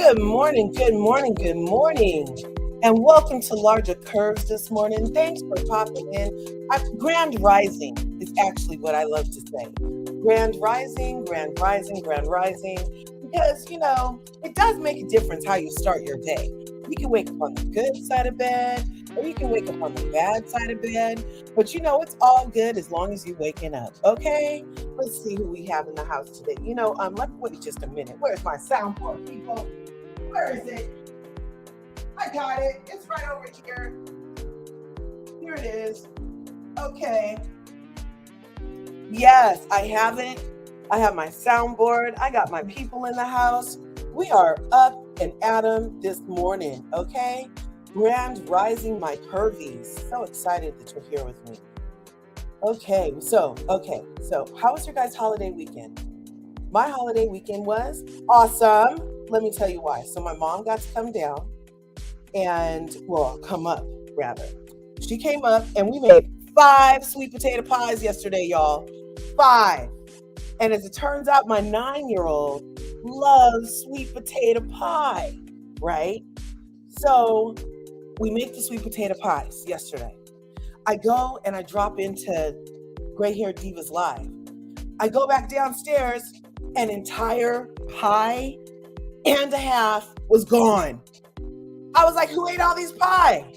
Good morning, good morning, good morning. And welcome to LRGA Curves this morning. Thanks for popping in. Grand Rising is actually what I love to say. Grand Rising, Grand Rising, Grand Rising. Because, it does make a difference how you start your day. You can wake up on the good side of bed, or you can wake up on the bad side of bed. But it's all good as long as you're waking up, okay? Let's see who we have in the house today. Let's wait just a minute. Where's my soundboard, people? Where is it? I got it. It's right over here. Here it is. Okay. Yes, I have it. I have my soundboard. I got my people in the house. We are up and at 'em this morning, okay? Grand Rising, my curvies. So excited that you're here with me. Okay, so how was your guys' holiday weekend? My holiday weekend was awesome. Let me tell you why. So my mom got to come down come up rather. She came up and we made 5 sweet potato pies yesterday, y'all. 5. And as it turns out, my 9-year-old loves sweet potato pie, right? So we make the sweet potato pies yesterday. I go and I drop into Gray Hair Divas Live. I go back downstairs, an entire pie and a half was gone. I was like, who ate all these pie?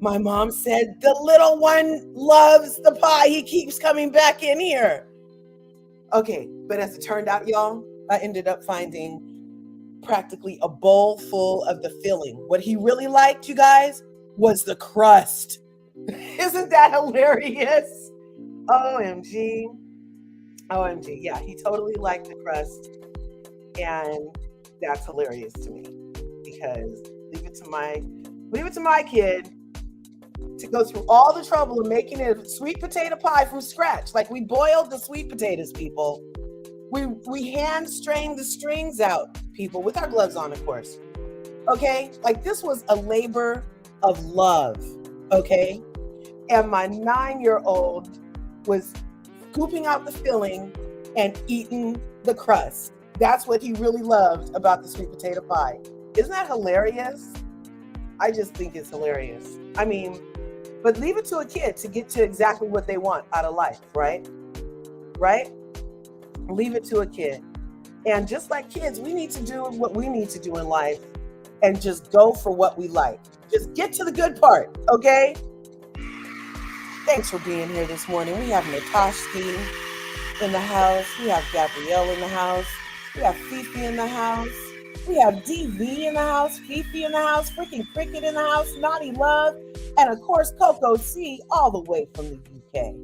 My mom said, the little one loves the pie. He keeps coming back in here. Okay, but as it turned out, y'all, I ended up finding practically a bowl full of the filling. What he really liked, you guys, was the crust. Isn't that hilarious? OMG. OMG. Yeah, he totally liked the crust. And that's hilarious to me because leave it to my kid to go through all the trouble of making a sweet potato pie from scratch. Like, we boiled the sweet potatoes, people. We hand strained the strings out, people, with our gloves on, of course. Okay? Like, this was a labor of love. Okay? And my 9-year-old was scooping out the filling and eating the crust. That's what he really loved about the sweet potato pie. Isn't that hilarious? I just think it's hilarious. I mean, but leave it to a kid to get to exactly what they want out of life, right? Right? Leave it to a kid. And just like kids, we need to do what we need to do in life and just go for what we like. Just get to the good part, okay? Thanks for being here this morning. We have Natashki in the house. We have Gabrielle in the house. We have Fifi in the house. We have DV in the house, Fifi in the house, freaking Cricket in the house, Naughty Love, and of course, Coco C all the way from the UK.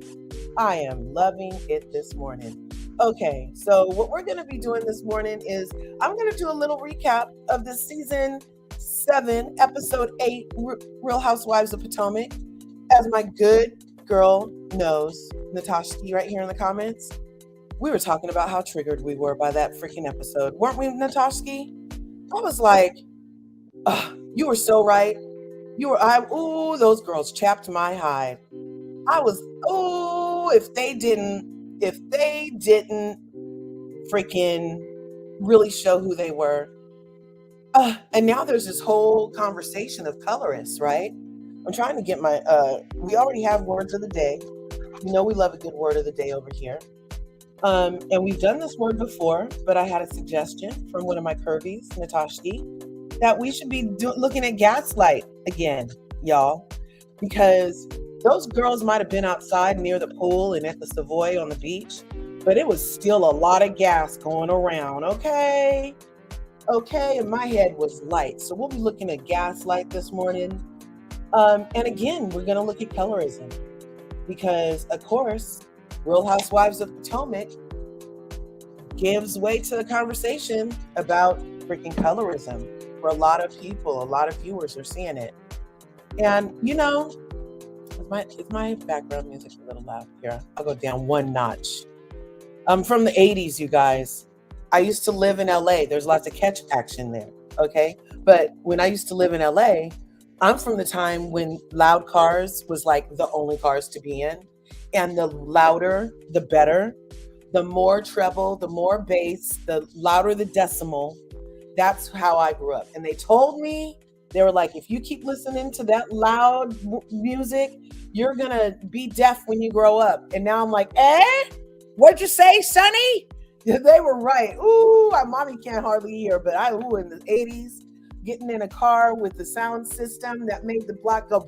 I am loving it this morning. Okay, so what we're going to be doing this morning is I'm going to do a little recap of the season 7, episode 8, Real Housewives of Potomac. As my good girl knows, Natashki right here in the comments, we were talking about how triggered we were by that freaking episode. Weren't we, Natashki? I was like, you were so right. Those girls chapped my hide. I was, if they didn't freaking really show who they were. And now there's this whole conversation of colorists, right? I'm trying to get we already have words of the day. We love a good word of the day over here. And we've done this word before, but I had a suggestion from one of my curvies, Natashki, that we should be looking at gaslight again, y'all, because those girls might have been outside near the pool and at the Savoy on the beach, but it was still a lot of gas going around, okay? Okay, and my head was light. So we'll be looking at gaslight this morning. And again, we're going to look at colorism because, of course, Real Housewives of Potomac gives way to the conversation about freaking colorism. For a lot of people, a lot of viewers are seeing it. And, is my background music a little loud here? I'll go down one notch. I'm from the 80s, you guys. I used to live in LA. There's lots of catch action there, okay? But when I used to live in LA, I'm from the time when loud cars was like the only cars to be in. And the louder, the better. The more treble, the more bass, the louder the decimal, That's how I grew up. And they told me, they were like, if you keep listening to that loud music, you're going to be deaf when you grow up. And now I'm like, what'd you say, Sonny? They were right. Ooh, my mommy can't hardly hear, but in the 80s, getting in a car with the sound system that made the block go,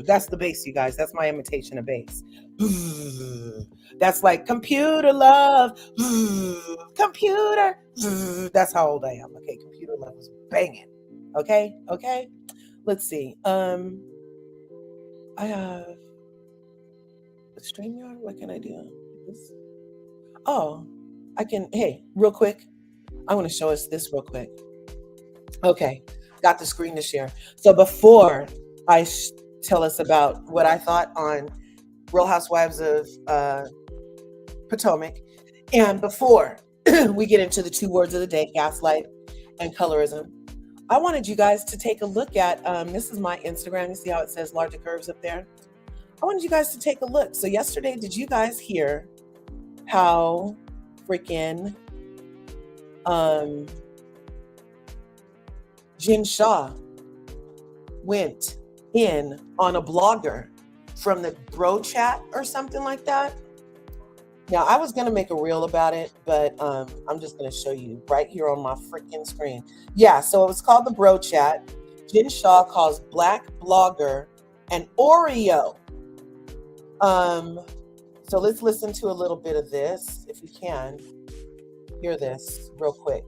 that's the bass, you guys. That's my imitation of bass. That's like computer love, computer. That's how old I am. Okay, computer love was banging. Okay. Let's see. I have a StreamYard. What can I do? I can. Hey, real quick. I want to show us this real quick. Okay, got the screen to share. So before I tell us about what I thought on Real Housewives of Potomac, and before we get into the 2 words of the day, gaslight and colorism, I wanted you guys to take a look at, this is my Instagram. You see how it says LRGA CURVES up there? I wanted you guys to take a look. So yesterday, did you guys hear how freaking Jen Shah went in on a blogger from the bro chat or something like that? Now, I was going to make a reel about it, but I'm just going to show you right here on my freaking screen. Yeah, so it was called the bro chat. Jen Shah calls black blogger an Oreo. So let's listen to a little bit of this, if you can. Hear this real quick,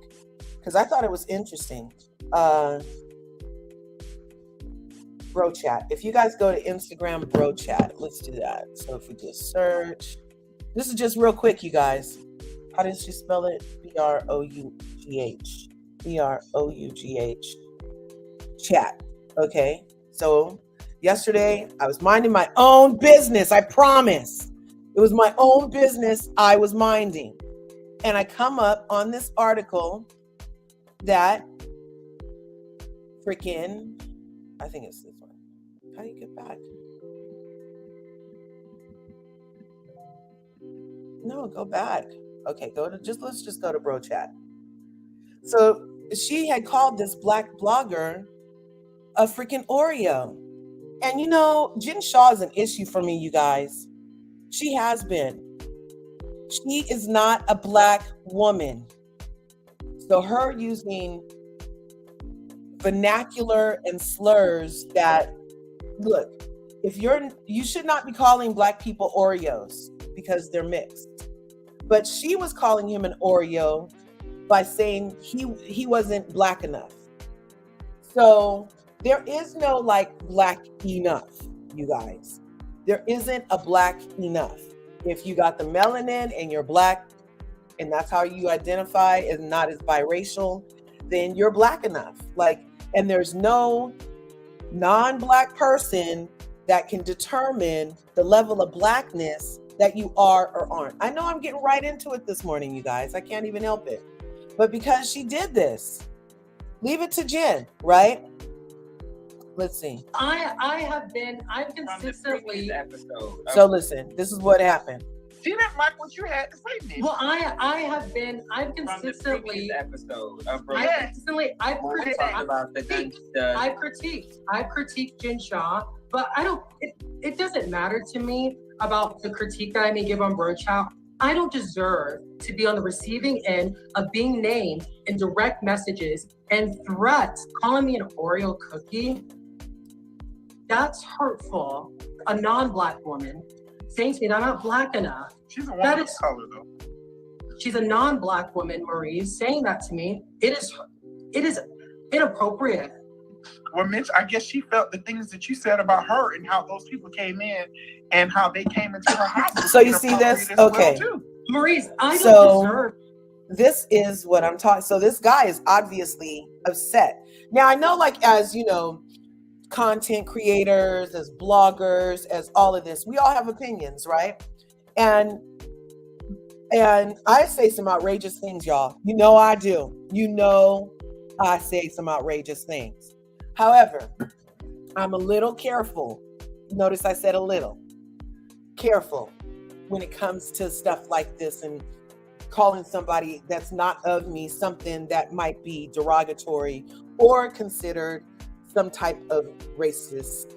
because I thought it was interesting. Bro chat. If you guys go to Instagram bro chat, let's do that. So if we just search, this is just real quick, you guys. How does she spell it? B-R-O-U-G-H. B-R-O-U-G-H. Chat. Okay. So yesterday I was minding my own business. I promise. It was my own business I was minding. And I come up on this article that freaking, I think it's this one. How do you get back? No, go back. Okay, let's just go to bro chat. So she had called this black blogger a freaking Oreo. And you know, Jen Shah is an issue for me, you guys. She has been. She is not a black woman. So her using vernacular and slurs that, look, you should not be calling black people Oreos because they're mixed. But she was calling him an Oreo by saying he wasn't black enough. So there is no like black enough, you guys. There isn't a black enough. If you got the melanin and you're black, and that's how you identify as not as biracial, then you're black enough. And there's no non-black person that can determine the level of blackness that you are or aren't. I know I'm getting right into it this morning, you guys. I can't even help it. But because she did this, leave it to Jen, right? Let's see. I've consistently. So listen, this is what happened. She didn't like what you had to say, Nick. Well, I've consistently. I've critiqued Jen Shah, but it doesn't matter to me about the critique that I may give on Bro Chat. I don't deserve to be on the receiving end of being named in direct messages and threats, calling me an Oreo cookie. That's hurtful. A non-black woman saying to me that I'm not black enough. She's a woman of color, though. She's a non-black woman, Maurice, saying that to me. It is inappropriate. Well, Mitch, I guess she felt the things that you said about her and how those people came in and how they came into her house. So you see this? Okay. Well, Maurice, I don't deserve. This is what I'm talking. So this guy is obviously upset. Now I know, like, as you know, content creators, as bloggers, as all of this, we all have opinions, right? And I say some outrageous things, y'all. You know I do. You know I say some outrageous things. However, I'm a little careful. Notice I said a little careful when it comes to stuff like this and calling somebody that's not of me something that might be derogatory or considered some type of racist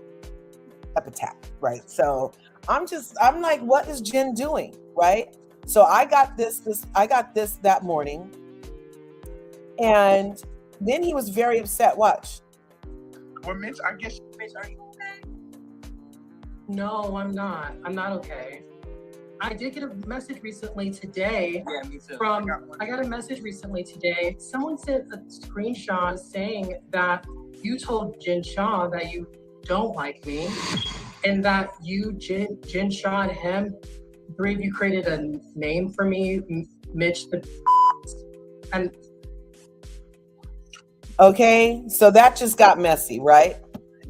epithet, right? So I'm like, what is Jen doing, right? So I got this that morning, and then he was very upset. Watch. Well, Mitch, I guess, Mitch, are you okay? No, I'm not. I'm not okay. I did get a message recently today. Yeah, me too. I got a message recently today. Someone sent a screenshot saying that you told Jen Shaw that you don't like me, and that you, Jen Shaw, and him, three of you created a name for me, Mitch the and Okay, so that just got messy, right?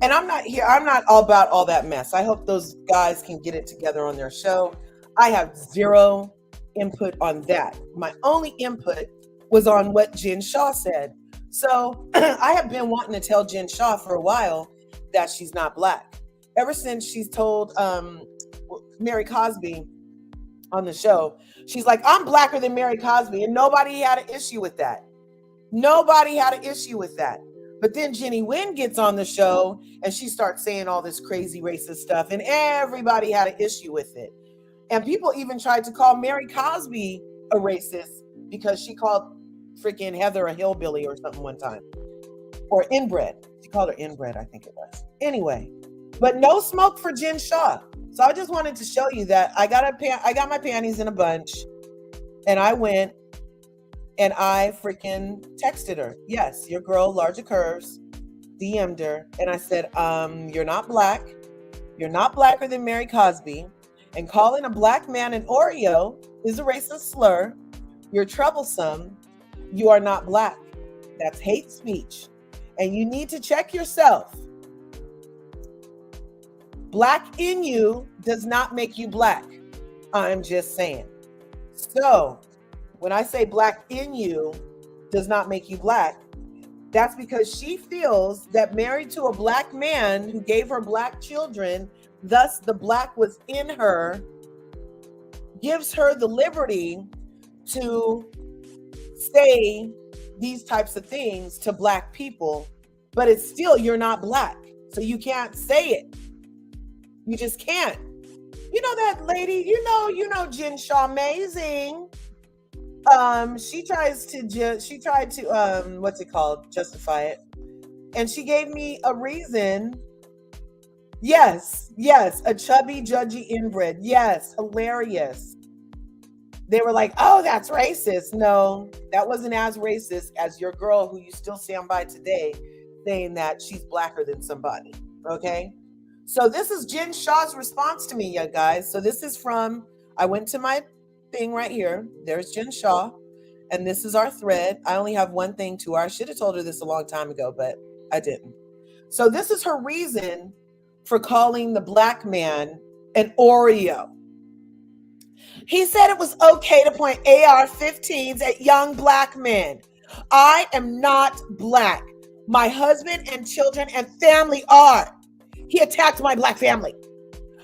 And I'm not all about all that mess. I hope those guys can get it together on their show. I have zero input on that. My only input was on what Jen Shaw said. So I have been wanting to tell Jen Shaw for a while that she's not Black. Ever since she's told Mary Cosby on the show, she's like, I'm Blacker than Mary Cosby, and nobody had an issue with that. Nobody had an issue with that. But then Jenny Wynn gets on the show and she starts saying all this crazy racist stuff, and everybody had an issue with it. And people even tried to call Mary Cosby a racist because she called freaking Heather a hillbilly or something one time. Or inbred. She called her inbred, I think it was. Anyway, but no smoke for Jen Shaw. So I just wanted to show you that I got my panties in a bunch, and I went and I freaking texted her. Yes, your girl, LRGA Curves, DM'd her. And I said, you're not Black. You're not Blacker than Mary Cosby. And calling a Black man an Oreo is a racist slur. You're troublesome. You are not Black. That's hate speech. And you need to check yourself. Black in you does not make you Black. I'm just saying. So when I say Black in you does not make you Black, that's because she feels that married to a Black man who gave her Black children, thus the Black was in her, gives her the liberty to say these types of things to Black people, but it's still, you're not Black. So you can't say it. You just can't. You know that lady, you know Jen Shaw amazing. She tried to what's it called? Justify it. And she gave me a reason. Yes, a chubby, judgy inbred. Yes, hilarious. They were like, oh, that's racist. No, that wasn't as racist as your girl who you still stand by today saying that she's Blacker than somebody. Okay? So this is Jen Shaw's response to me, you guys. So this is from, I went to my thing right here. There's Jen Shaw. And this is our thread. I only have one thing to her. I should have told her this a long time ago, but I didn't. So this is her reason for calling the Black man an Oreo. He said it was okay to point AR-15s at young Black men. I am not Black. My husband and children and family are. He attacked my Black family.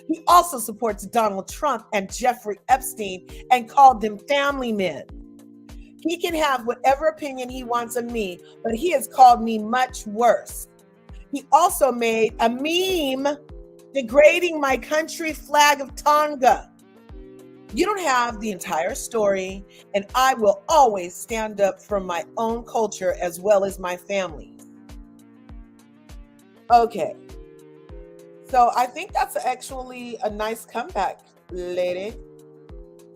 He also supports Donald Trump and Jeffrey Epstein and called them family men. He can have whatever opinion he wants of me, but he has called me much worse. He also made a meme degrading my country flag of Tonga. You don't have the entire story, and I will always stand up for my own culture as well as my family. Okay. So I think that's actually a nice comeback, lady.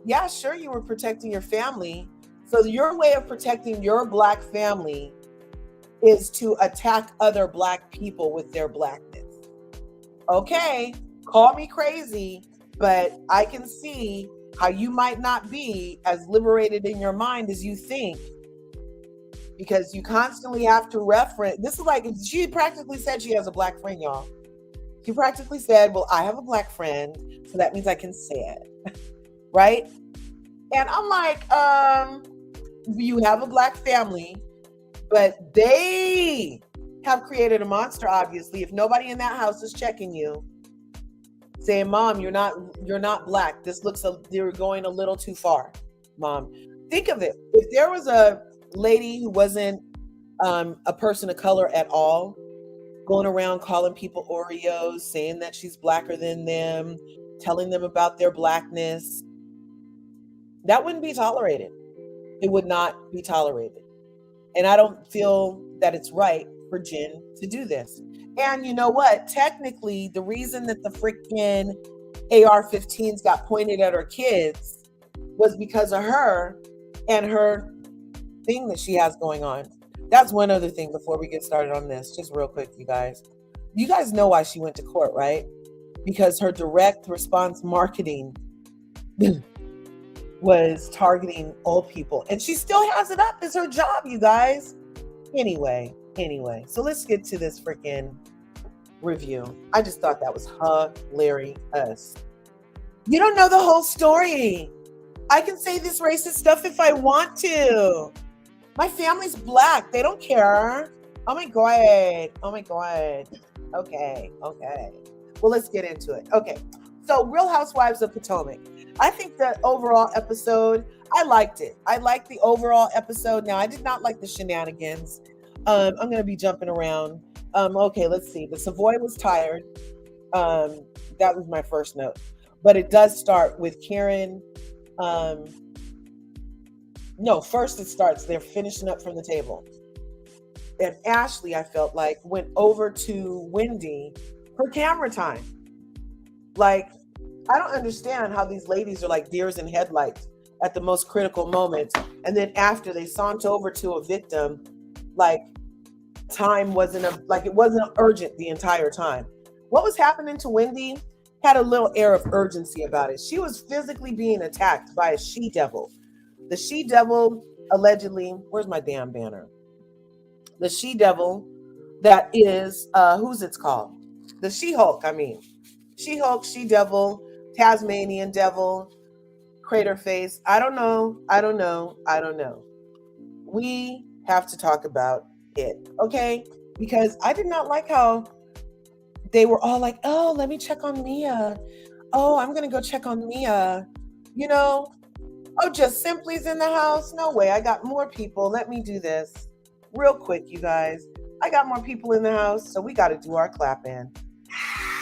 Yeah, sure, you were protecting your family. So your way of protecting your Black family is to attack other Black people with their Blackness. Okay, call me crazy, but I can see how you might not be as liberated in your mind as you think, because you constantly have to reference. This is like, she practically said she has a Black friend, y'all. She practically said, well, I have a Black friend, so that means I can say it, right? And I'm like, you have a Black family, but they have created a monster, obviously. If nobody in that house is checking you, saying, Mom, you're not Black. This looks, you're going a little too far, Mom. think of it. If there was a lady who wasn't a person of color at all, going around calling people Oreos, saying that she's blacker than them, telling them about their blackness, that wouldn't be tolerated. It would not be tolerated. And I don't feel that it's right for Jen to do this. And you know what? Technically, the reason that the freaking AR-15s got pointed at her kids was because of her and her thing that she has going on. That's one other thing before we get started on this, just real quick, you guys. You guys know why she went to court, right? Because her direct response marketing was targeting old people. And she still has it up. It's her job, you guys. Anyway. So let's get to this freaking review. I just thought that was hilarious. You don't know the whole story. I can say this racist stuff if I want to. My family's black. They don't care. Oh my God. Okay. Well, let's get into it. Okay. So Real Housewives of Potomac. I think that overall episode, I liked it. I liked the overall episode. Now, I did not like the shenanigans. I'm going to be jumping around. Okay, let's see. The Savoy was tired. That was my first note. But it does start with Karenn. First it starts, they're finishing up from the table. And Ashley, I felt like, went over to Wendy for camera time. Like, I don't understand how these ladies are like deers in headlights at the most critical moments. And then after they saunter over to a victim, like time wasn't it wasn't urgent the entire time. What was happening to Wendy had a little air of urgency about it. She was physically being attacked by a she-devil. The she-devil allegedly, where's my damn banner? The she-devil that is, who's it's called? The She-Hulk, She-Hulk, she-devil, Tasmanian devil, crater face. I don't know. We have to talk about it, okay? Because I did not like how they were all like, oh, let me check on Mia. Oh, I'm going to go check on Mia. Oh, just Simply's in the house? No way. I got more people. Let me do this real quick, you guys. I got more people in the house, so we got to do our clap in.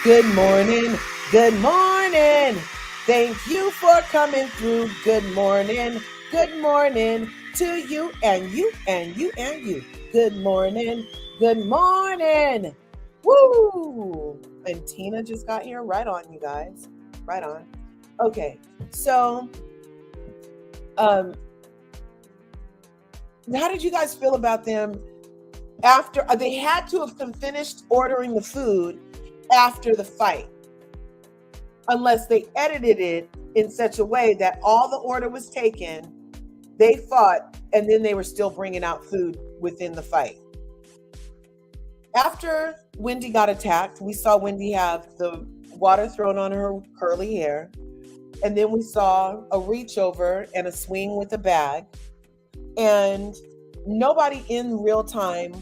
Good morning. Good morning. Thank you for coming through. Good morning. Good morning to you and you and you and you. Good morning. Good morning. Woo! And Tina just got here. Right on, you guys. Right on. Okay. So, how did you guys feel about them after they had to have finished ordering the food after the fight? Unless they edited it in such a way that all the order was taken, they fought, and then they were still bringing out food within the fight. After Wendy got attacked, we saw Wendy have the water thrown on her curly hair, and then we saw a reach over and a swing with a bag, and nobody in real time,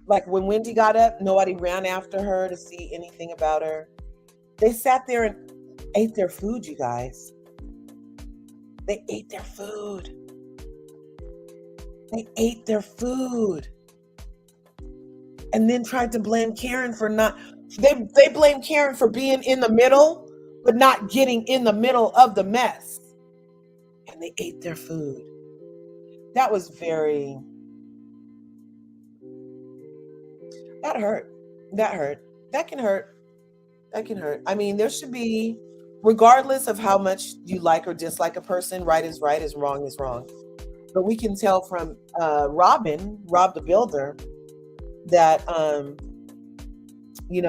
like when Wendy got up, nobody ran after her to see anything about her. They sat there and ate their food, you guys. They ate their food. They ate their food. And then tried to blame Karenn for not, they blamed Karenn for being in the middle, but not getting in the middle of the mess. And they ate their food. That was very, that hurt. That can hurt. I mean, there should be, regardless of how much you like or dislike a person, right is wrong is wrong. But we can tell from Rob the Builder, that,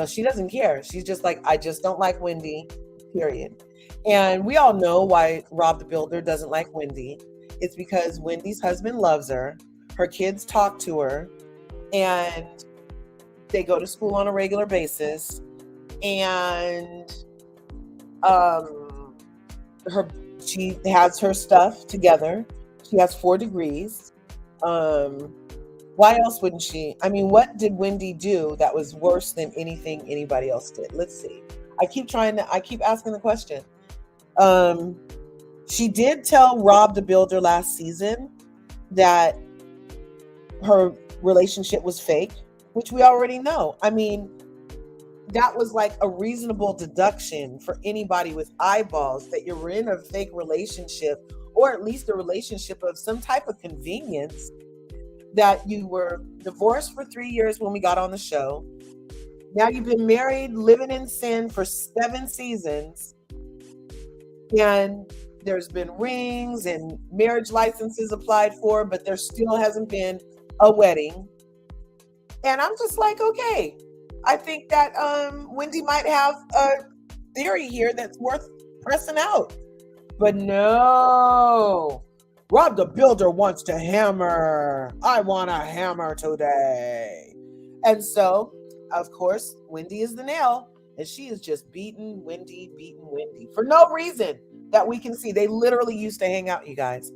she doesn't care. She's just like, I just don't like Wendy, period. And we all know why Rob the Builder doesn't like Wendy. It's because Wendy's husband loves her. Her kids talk to her. And they go to school on a regular basis. And she has her stuff together. She has 4 degrees. Why else wouldn't she? I mean, what did Wendy do that was worse than anything anybody else did? Let's see. I keep asking the question. She did tell Rob the Builder last season that her relationship was fake, which we already know. I mean, that was like a reasonable deduction for anybody with eyeballs that you're in a fake relationship, or at least a relationship of some type of convenience, that you were divorced for 3 years when we got on the show. Now you've been married, living in sin for 7 seasons, and there's been rings and marriage licenses applied for, but there still hasn't been a wedding. And I'm just like, okay, I think that Wendy might have a theory here that's worth pressing out. But no, Rob the Builder wants to hammer. I want a hammer today. And so, of course, Wendy is the nail, and she is just beating Wendy for no reason that we can see. They literally used to hang out, you guys.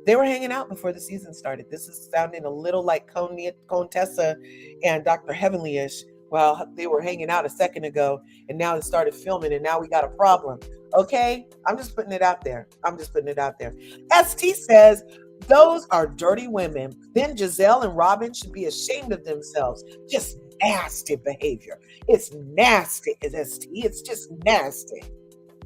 They were hanging out before the season started. This is sounding a little like Contessa and Dr. Heavenly-ish. Well, they were hanging out a second ago, and now they started filming, and now we got a problem. Okay? I'm just putting it out there. ST says, those are dirty women. Then Giselle and Robin should be ashamed of themselves. Just nasty behavior. It's nasty, ST. It's just nasty.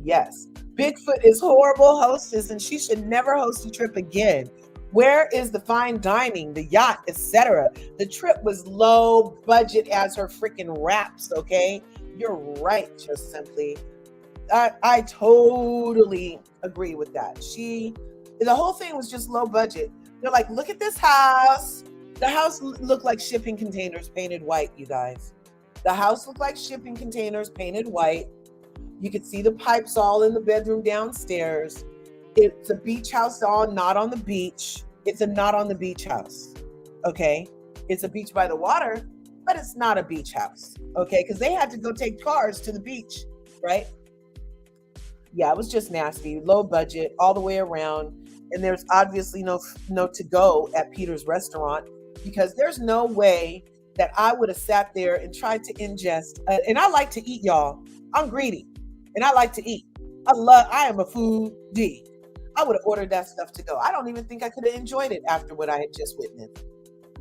Yes. Bigfoot is horrible hostess, and she should never host a trip again. Where is the fine dining, the yacht, etc.? The trip was low budget as her freaking raps, okay? You're right, just simply. I totally agree with that. The whole thing was just low budget. They're like, look at this house. The house looked like shipping containers painted white, you guys. The house looked like shipping containers painted white. You could see the pipes all in the bedroom downstairs. It's a beach house not on the beach. It's a not on the beach house, okay? It's a beach by the water, but it's not a beach house, okay? Because they had to go take cars to the beach, right? Yeah, it was just nasty, low budget all the way around. And there's obviously no to go at Peter's restaurant, because there's no way that I would have sat there and tried to ingest. And I like to eat, y'all. I'm greedy, and I like to eat. I am a foodie. I would have ordered that stuff to go. I don't even think I could have enjoyed it after what I had just witnessed.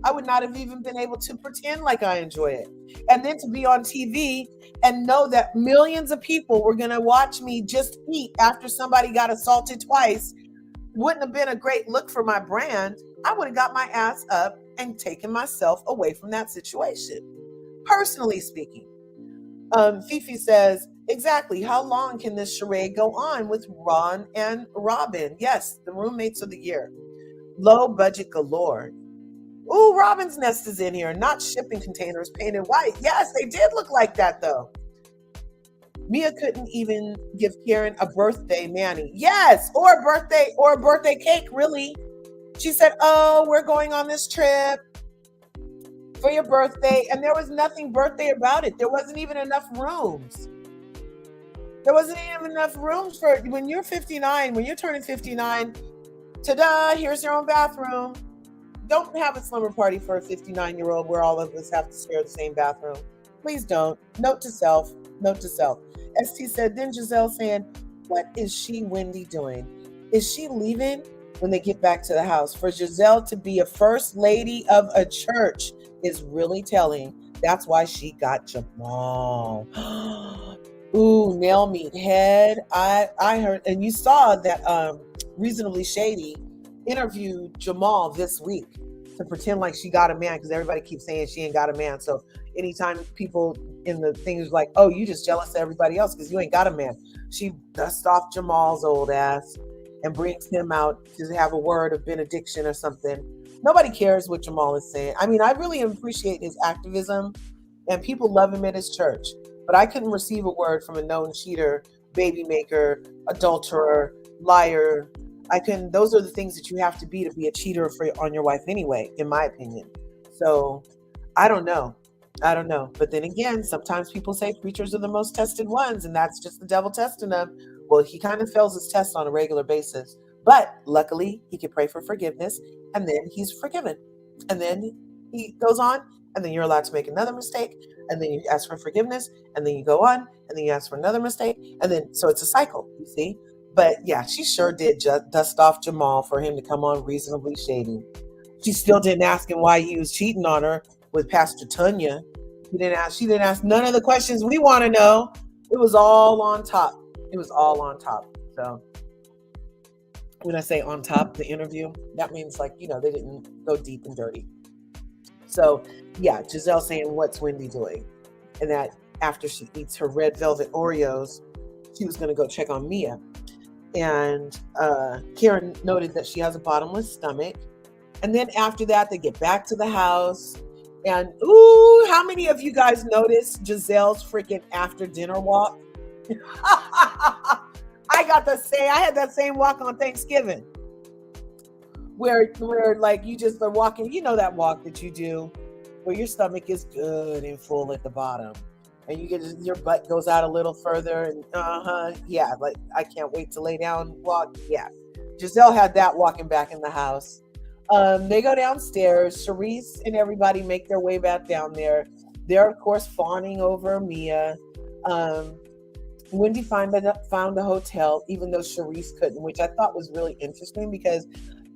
I would not have even been able to pretend like I enjoy it. And then to be on TV and know that millions of people were going to watch me just eat after somebody got assaulted twice wouldn't have been a great look for my brand. I would have got my ass up and taken myself away from that situation. Personally speaking. Fifi says, exactly, how long can this charade go on with Ron and Robin? Yes, the roommates of the year. Low budget galore. Ooh, Robin's nest is in here, not shipping containers painted white. Yes, they did look like that though. Mia couldn't even give Karenn a birthday Manny. Yes, or a birthday cake, really. She said, oh, we're going on this trip for your birthday. And there was nothing birthday about it. There wasn't even enough rooms. There wasn't even enough rooms for when you're 59, when you're turning 59, ta-da, here's your own bathroom. Don't have a slumber party for a 59-year-old where all of us have to share the same bathroom. Please don't. Note to self. ST said, then Giselle saying, what is she, Wendy, doing? Is she leaving when they get back to the house? For Giselle to be a first lady of a church is really telling. That's why she got Jamal. Ooh, nail meat head. I heard, and you saw that Reasonably Shady interviewed Jamal this week to pretend like she got a man, because everybody keeps saying she ain't got a man. So anytime people in the thing is like, oh, you just jealous of everybody else because you ain't got a man, she dusts off Jamal's old ass and brings him out to have a word of benediction or something. Nobody cares what Jamal is saying. I mean, I really appreciate his activism, and people love him at his church, but I couldn't receive a word from a known cheater, baby maker, adulterer, liar. I couldn't. Those are the things that you have to be a cheater on your wife anyway, in my opinion. So I don't know. But then again, sometimes people say preachers are the most tested ones, and that's just the devil testing them. Well, he kind of fails his test on a regular basis. But luckily, he can pray for forgiveness, and then he's forgiven. And then he goes on, and then you're allowed to make another mistake, and then you ask for forgiveness, and then you go on, and then you ask for another mistake, and then so it's a cycle, you see? But yeah, she sure did just dust off Jamal for him to come on Reasonably Shady. She still didn't ask him why he was cheating on her with Pastor Tunya. She didn't ask none of the questions we want to know. It was all on top. It was all on top. So when I say on top, the interview, that means like, they didn't go deep and dirty. So yeah, Giselle saying, what's Wendy doing? And that after she eats her red velvet Oreos, she was going to go check on Mia. And Karenn noted that she has a bottomless stomach. And then after that, they get back to the house. And ooh, how many of you guys noticed Giselle's freaking after dinner walk? I had that same walk on Thanksgiving. Where like you just are walking, that walk that you do where your stomach is good and full at the bottom. And your butt goes out a little further and yeah, like I can't wait to lay down and walk. Yeah. Giselle had that walking back in the house. They go downstairs. Charisse and everybody make their way back down there. They're, of course, fawning over Mia. Wendy found a hotel, even though Charisse couldn't, which I thought was really interesting because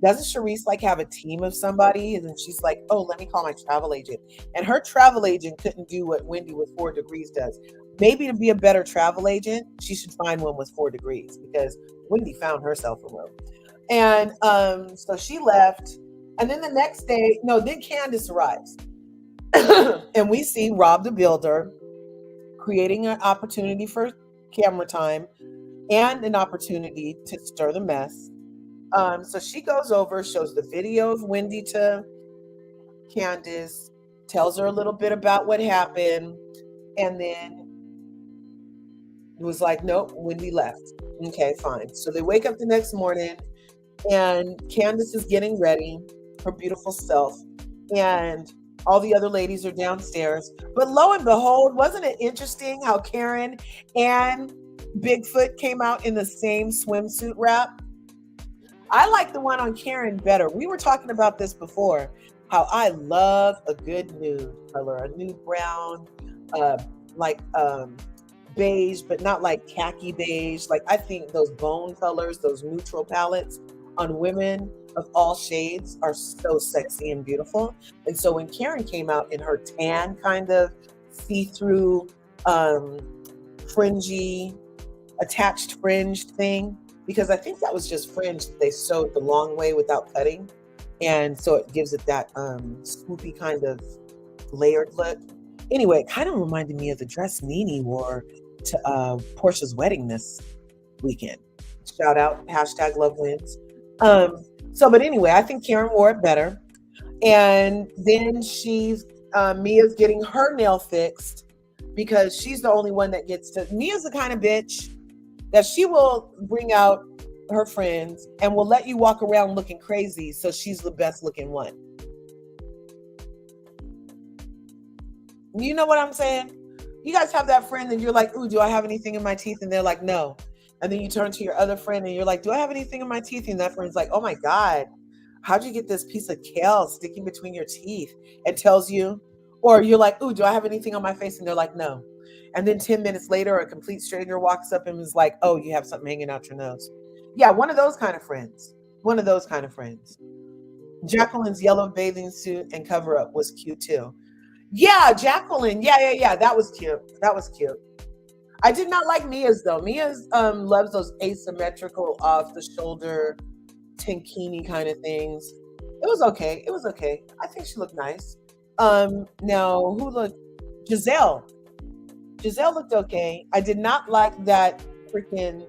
doesn't Charisse like have a team of somebody? And then she's like, oh, let me call my travel agent. And her travel agent couldn't do what Wendy with 4 degrees does. Maybe to be a better travel agent, she should find one with 4 degrees because Wendy found herself a room. And so she left. And then the next day, then Candace arrives. And we see Rob the Builder creating an opportunity for camera time and an opportunity to stir the mess. So she goes over, shows the video of Wendy to Candace, tells her a little bit about what happened, and then it was like, nope, Wendy left. Okay, fine. So they wake up the next morning, and Candace is getting ready, her beautiful self, and all the other ladies are downstairs. But lo and behold, wasn't it interesting how Karenn and Bigfoot came out in the same swimsuit wrap? I like the one on Karenn better. We were talking about this before, how I love a good nude color, a nude brown, beige, but not like khaki beige. Like I think those bone colors, those neutral palettes on women of all shades are so sexy and beautiful. And so when Karenn came out in her tan kind of see-through fringy, attached fringe thing, because I think that was just fringe that they sewed the long way without cutting. And so it gives it that swoopy kind of layered look. Anyway, it kind of reminded me of the dress Nene wore to Portia's wedding this weekend. Shout out, #LoveWins. But anyway, I think Karenn wore it better. And then Mia's getting her nail fixed because she's the only one that gets to. Mia's the kind of bitch that she will bring out her friends and will let you walk around looking crazy. So she's the best looking one. You know what I'm saying? You guys have that friend and you're like, ooh, do I have anything in my teeth? And they're like, no. And then you turn to your other friend and you're like, do I have anything in my teeth? And that friend's like, oh my God, how'd you get this piece of kale sticking between your teeth? And tells you, or you're like, ooh, do I have anything on my face? And they're like, no. And then 10 minutes later, a complete stranger walks up and is like, oh, you have something hanging out your nose. Yeah, one of those kind of friends. One of those kind of friends. Jacqueline's yellow bathing suit and cover up was cute too. Yeah, Jacqueline. Yeah. That was cute. That was cute. I did not like Mia's though. Mia's loves those asymmetrical off the shoulder tankini kind of things. It was okay. I think she looked nice. Now who looked? Giselle. Giselle looked okay. I did not like that freaking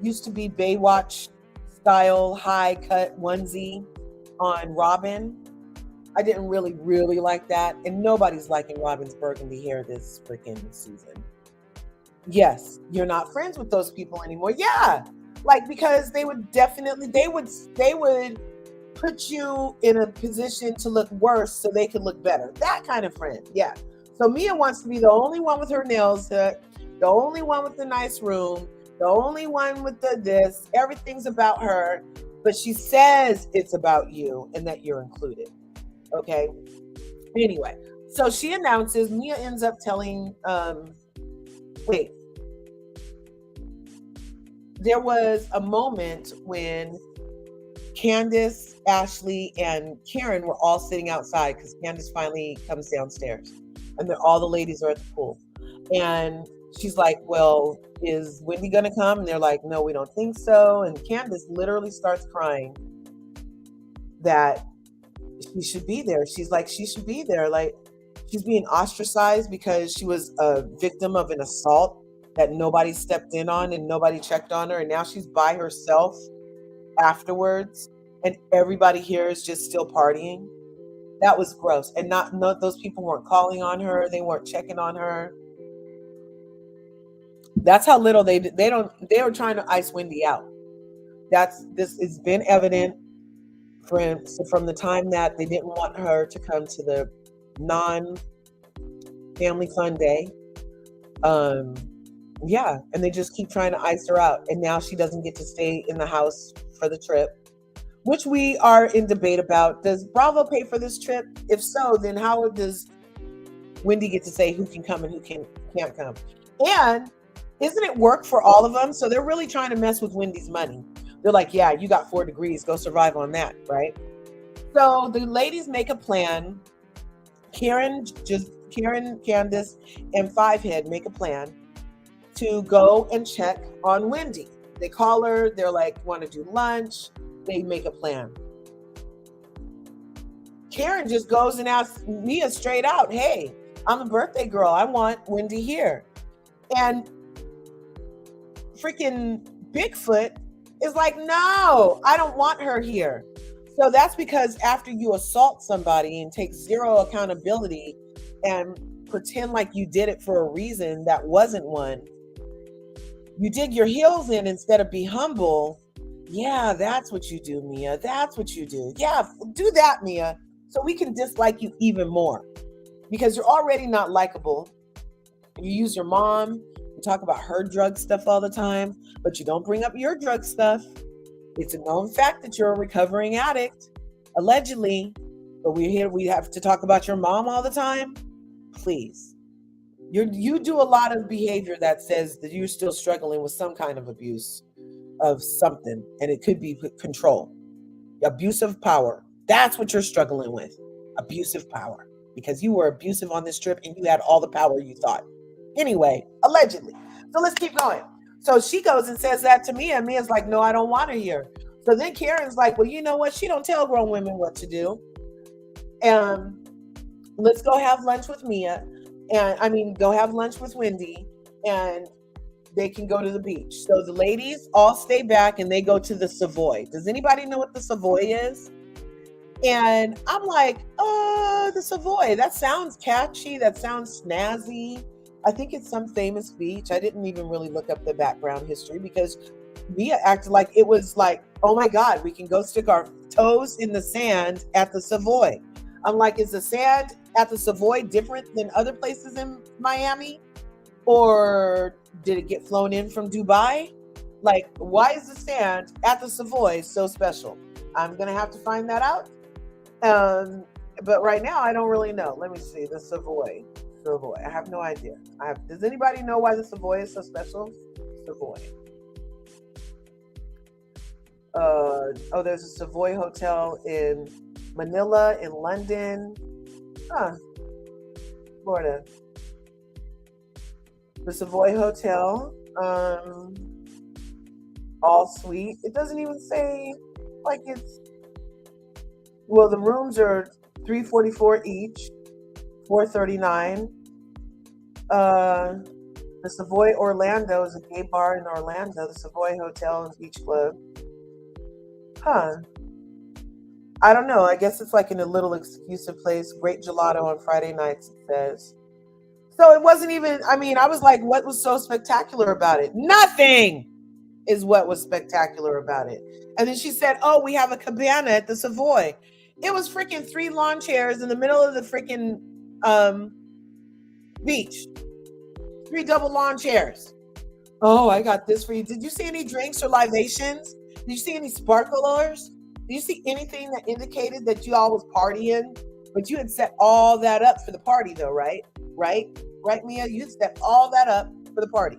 used to be Baywatch style high cut onesie on Robin. I didn't really like that. And nobody's liking Robin's burgundy hair this freaking season. Yes, you're not friends with those people anymore. Yeah. Like, because they would put you in a position to look worse so they could look better. That kind of friend. Yeah. So Mia wants to be the only one with her nails hooked, the only one with the nice room, the only one with the this. Everything's about her, but she says it's about you and that you're included. Okay. Anyway, so she announces, Mia ends up telling, there was a moment when Candace, Ashley, and Karenn were all sitting outside because Candace finally comes downstairs, and all the ladies are at the pool. And she's like, well, is Wendy gonna come? And they're like, no, we don't think so. And Candace literally starts crying that she should be there. She's like, she should be there. Like, she's being ostracized because she was a victim of an assault that nobody stepped in on and nobody checked on her. And now she's by herself afterwards, and everybody here is just still partying. That was gross. And not those people weren't calling on her. They weren't checking on her. That's how little they were trying to ice Wendy out. This has been evident from the time that they didn't want her to come to the non-family fun day. Yeah, and they just keep trying to ice her out. And now she doesn't get to stay in the house for the trip, which we are in debate about. Does Bravo pay for this trip? If so, then how does Wendy get to say who can come and who can't come? And isn't it work for all of them? So they're really trying to mess with Wendy's money. They're like, yeah, you got 4 degrees. Go survive on that, right? So the ladies make a plan. Karenn, Candace, and Fivehead make a plan to go and check on Wendy. They call her. They're like, want to do lunch. They make a plan. Karenn just goes and asks Mia straight out, hey, I'm a birthday girl. I want Wendy here. And freaking Bigfoot is like, no, I don't want her here. So that's because after you assault somebody and take zero accountability and pretend like you did it for a reason that wasn't one, you dig your heels in instead of be humble. Yeah, that's what you do, Mia. That's what you do. Yeah, do that, Mia, so we can dislike you even more, because you're already not likable. You use your mom. You talk about her drug stuff all the time, but you don't bring up your drug stuff. It's a known fact that you're a recovering addict, allegedly, but we have to talk about your mom all the time. Please. You do a lot of behavior that says that you're still struggling with some kind of abuse of something, and it could be control, abuse of power. That's what you're struggling with, abusive power, because you were abusive on this trip and you had all the power you thought. Anyway, allegedly. So let's keep going. So she goes and says that to Mia, and Mia's like, no, I don't want her here. So then Karen's like, well, you know what? She don't tell grown women what to do. Let's go have lunch with Mia. Go have lunch with Wendy, and they can go to the beach. So the ladies all stay back and they go to the Savoy. Does anybody know what the Savoy is? And I'm like, oh, the Savoy. That sounds catchy. That sounds snazzy. I think it's some famous beach. I didn't even really look up the background history because Mia acted like it was like, oh my God, we can go stick our toes in the sand at the Savoy. I'm like, is the sand at the Savoy different than other places in Miami? Or did it get flown in from Dubai? Like, why is the sand at the Savoy so special? I'm going to have to find that out. But right now, I don't really know. Let me see. The Savoy. I have no idea. Does anybody know why the Savoy is so special? Savoy. There's a Savoy Hotel in Manila, in London. Florida. The Savoy Hotel, all suite. It doesn't even say like it's. Well, the rooms are $344 each, $439. The Savoy Orlando is a gay bar in Orlando. The Savoy Hotel and Beach Club. I don't know. I guess it's like in a little exclusive place. Great gelato on Friday nights, it says. So it wasn't even, I was like, what was so spectacular about it? Nothing is what was spectacular about it. And then she said, oh, we have a cabana at the Savoy. It was freaking 3 lawn chairs in the middle of the freaking beach. 3 double lawn chairs. Oh, I got this for you. Did you see any drinks or libations? Did you see any sparklers? Did you see anything that indicated that you all was partying? But you had set all that up for the party though, right? Right, Mia? You set all that up for the party.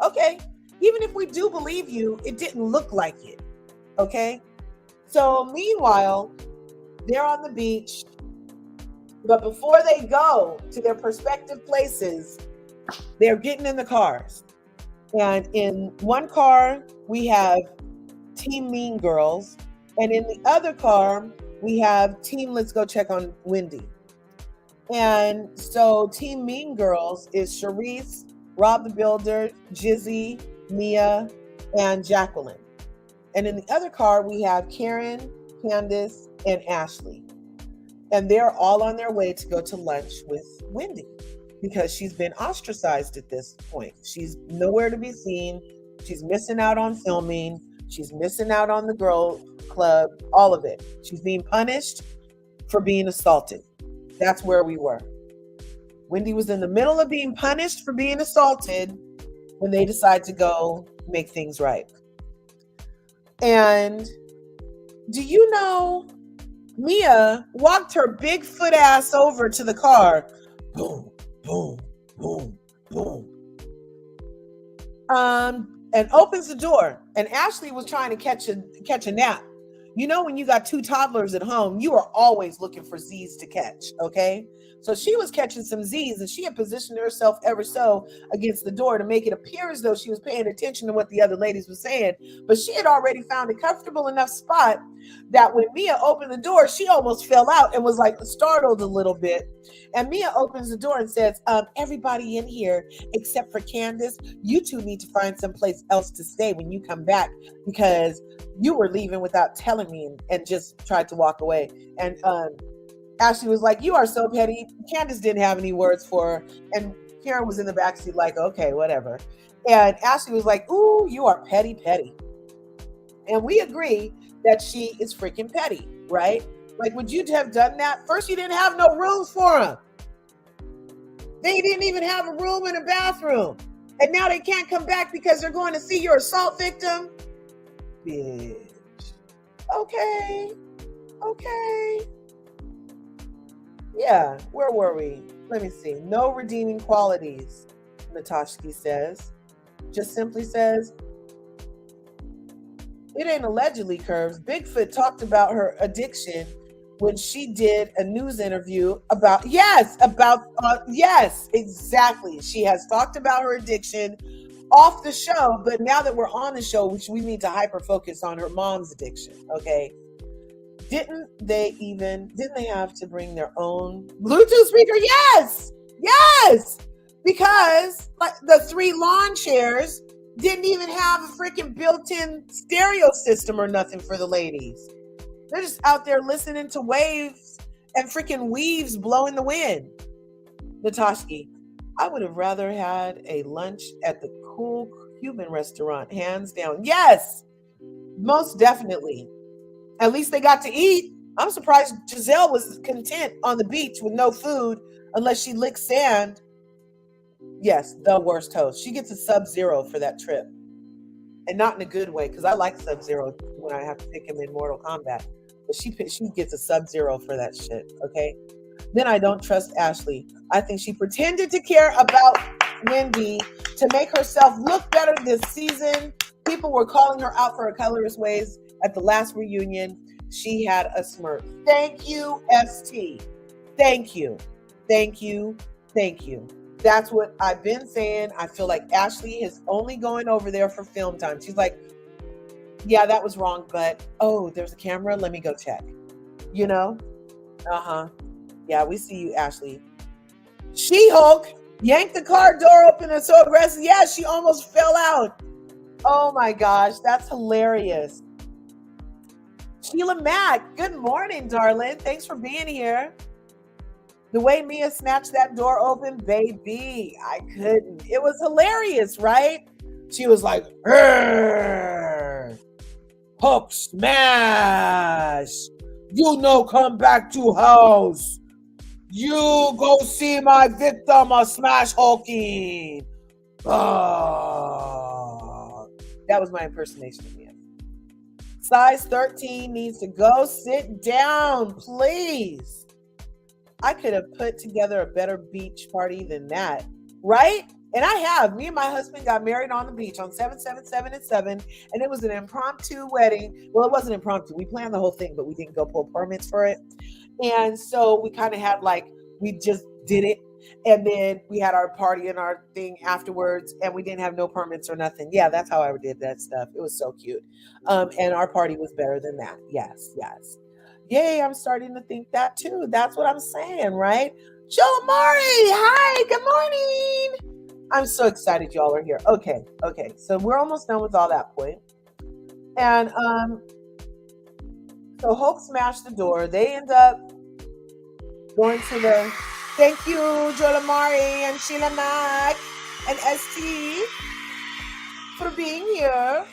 Okay. even if we do believe you, it didn't look like it. Okay. So meanwhile, they're on the beach, but before they go to their respective places, they're getting in the cars. And in one car, we have Team Mean Girls. And in the other car, we have Team Let's Go Check on Wendy. And so Team Mean Girls is Sharice, Rob the Builder, Jizzy, Mia, and Jacqueline. And in the other car, we have Karenn, Candace, and Ashley. And they're all on their way to go to lunch with Wendy because she's been ostracized at this point. She's nowhere to be seen. She's missing out on filming. She's missing out on the girl club, all of it. She's being punished for being assaulted. That's where we were. Wendy was in the middle of being punished for being assaulted when they decided to go make things right. And do you know, Mia walked her big foot ass over to the car. Boom, boom, boom, boom. And opens the door. And Ashley was trying to catch a nap. You know, when you got two toddlers at home, you are always looking for Z's to catch, okay? So she was catching some Z's, and she had positioned herself ever so against the door to make it appear as though she was paying attention to what the other ladies were saying. But she had already found a comfortable enough spot that when Mia opened the door, she almost fell out and was like startled a little bit. And Mia opens the door and says, everybody in here, except for Candace, you two need to find someplace else to stay when you come back because you were leaving without telling me and just tried to walk away. And Ashley was like, you are so petty. Candace didn't have any words for her. And Karen was in the backseat like, okay, whatever. And Ashley was like, ooh, you are petty, petty. And we agree that she is freaking petty, right? Like, would you have done that? First, you didn't have no rooms for them. They didn't even have a room and a bathroom. And now they can't come back because they're going to see your assault victim. Bitch. Okay. Yeah, where were we? Let me see. No redeeming qualities, Natasha says. Just simply says, it ain't allegedly Curves. Bigfoot talked about her addiction when she did a news interview about, yes, exactly. She has talked about her addiction off the show, but now that we're on the show, which we need to hyper focus on her mom's addiction, okay? Didn't they have to bring their own Bluetooth speaker? Yes, because like the 3 lawn chairs didn't even have a freaking built-in stereo system or nothing for the ladies. They're just out there listening to waves and freaking weaves blowing the wind. Natasha, I would have rather had a lunch at the cool Cuban restaurant, hands down. Yes, most definitely. At least they got to eat. I'm surprised Giselle was content on the beach with no food unless she licked sand. Yes, the worst host. She gets a Sub-Zero for that trip. And not in a good way, because I like Sub-Zero when I have to pick him in Mortal Kombat. But she gets a Sub-Zero for that shit, okay? Then I don't trust Ashley. I think she pretended to care about Wendy to make herself look better this season. People were calling her out for her colorist ways at the last reunion. She had a smirk. Thank you, ST. Thank you. That's what I've been saying. I feel like Ashley is only going over there for film time. She's like, yeah, that was wrong, but oh, there's a camera. Let me go check. You know? Yeah, we see you, Ashley. She-Hulk yanked the car door open and so aggressive. Yeah, she almost fell out. Oh my gosh, that's hilarious. Sheila Mack, good morning, darling. Thanks for being here. The way Mia snatched that door open, baby, I couldn't. It was hilarious, right? She was like, Hulk smash. You know, come back to house. You go see my victim or smash Hulking. That was my impersonation of Mia. Size 13 needs to go sit down, please. I could have put together a better beach party than that, right? And me and my husband got married on the beach on 7/7/7/7, and it was an impromptu wedding. Well, it wasn't impromptu. We planned the whole thing, but we didn't go pull permits for it. And so we kind of had we just did it. And then we had our party and our thing afterwards, and we didn't have no permits or nothing. Yeah, that's how I did that stuff. It was so cute. And our party was better than that. Yes, yes. Yay, I'm starting to think that too. That's what I'm saying, right? Joe Amari, hi, good morning. I'm so excited y'all are here. Okay. So we're almost done with all that point. And so Hope smashed the door. They end up going to the thank you, Joel Amari and Sheila Mack and ST for being here.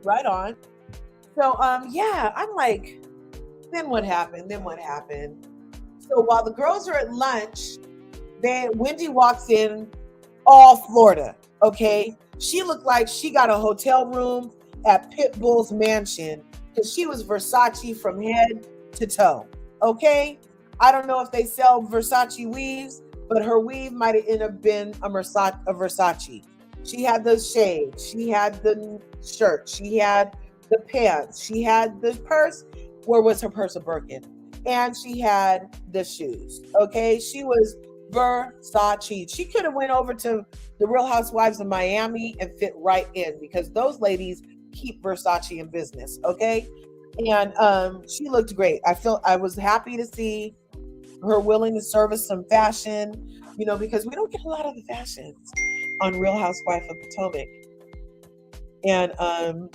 Right on. So yeah, I'm like, then what happened? So while the girls are at lunch, Wendy walks in all Florida, okay? She looked like she got a hotel room at Pitbull's mansion because she was Versace from head to toe, okay? I don't know if they sell Versace weaves, but her weave might have ended up been a Versace. She had the shades, she had the shirt, she had the pants, she had the purse. Where was her purse? A Birkin. And she had the shoes, okay? She was Versace. She could have went over to the Real Housewives of Miami and fit right in because those ladies keep Versace in business, okay? And she looked great. I was happy to see her willing to service some fashion, because we don't get a lot of the fashions on Real Housewife of Potomac. And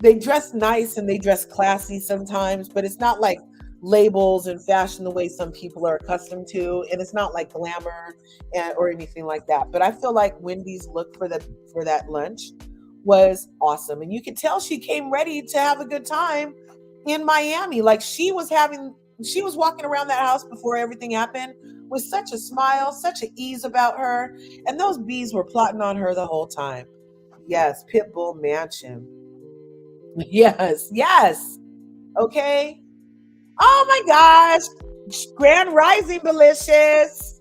they dress nice and they dress classy sometimes, but it's not like labels and fashion the way some people are accustomed to, and it's not like glamour or anything like that. But I feel like Wendy's look for that lunch was awesome, and you could tell she came ready to have a good time in Miami. Like she was walking around that house before everything happened with such a smile, such an ease about her, and those bees were plotting on her the whole time. Yes, Pitbull Mansion. Yes. Okay. Oh my gosh. Grand Rising Delicious.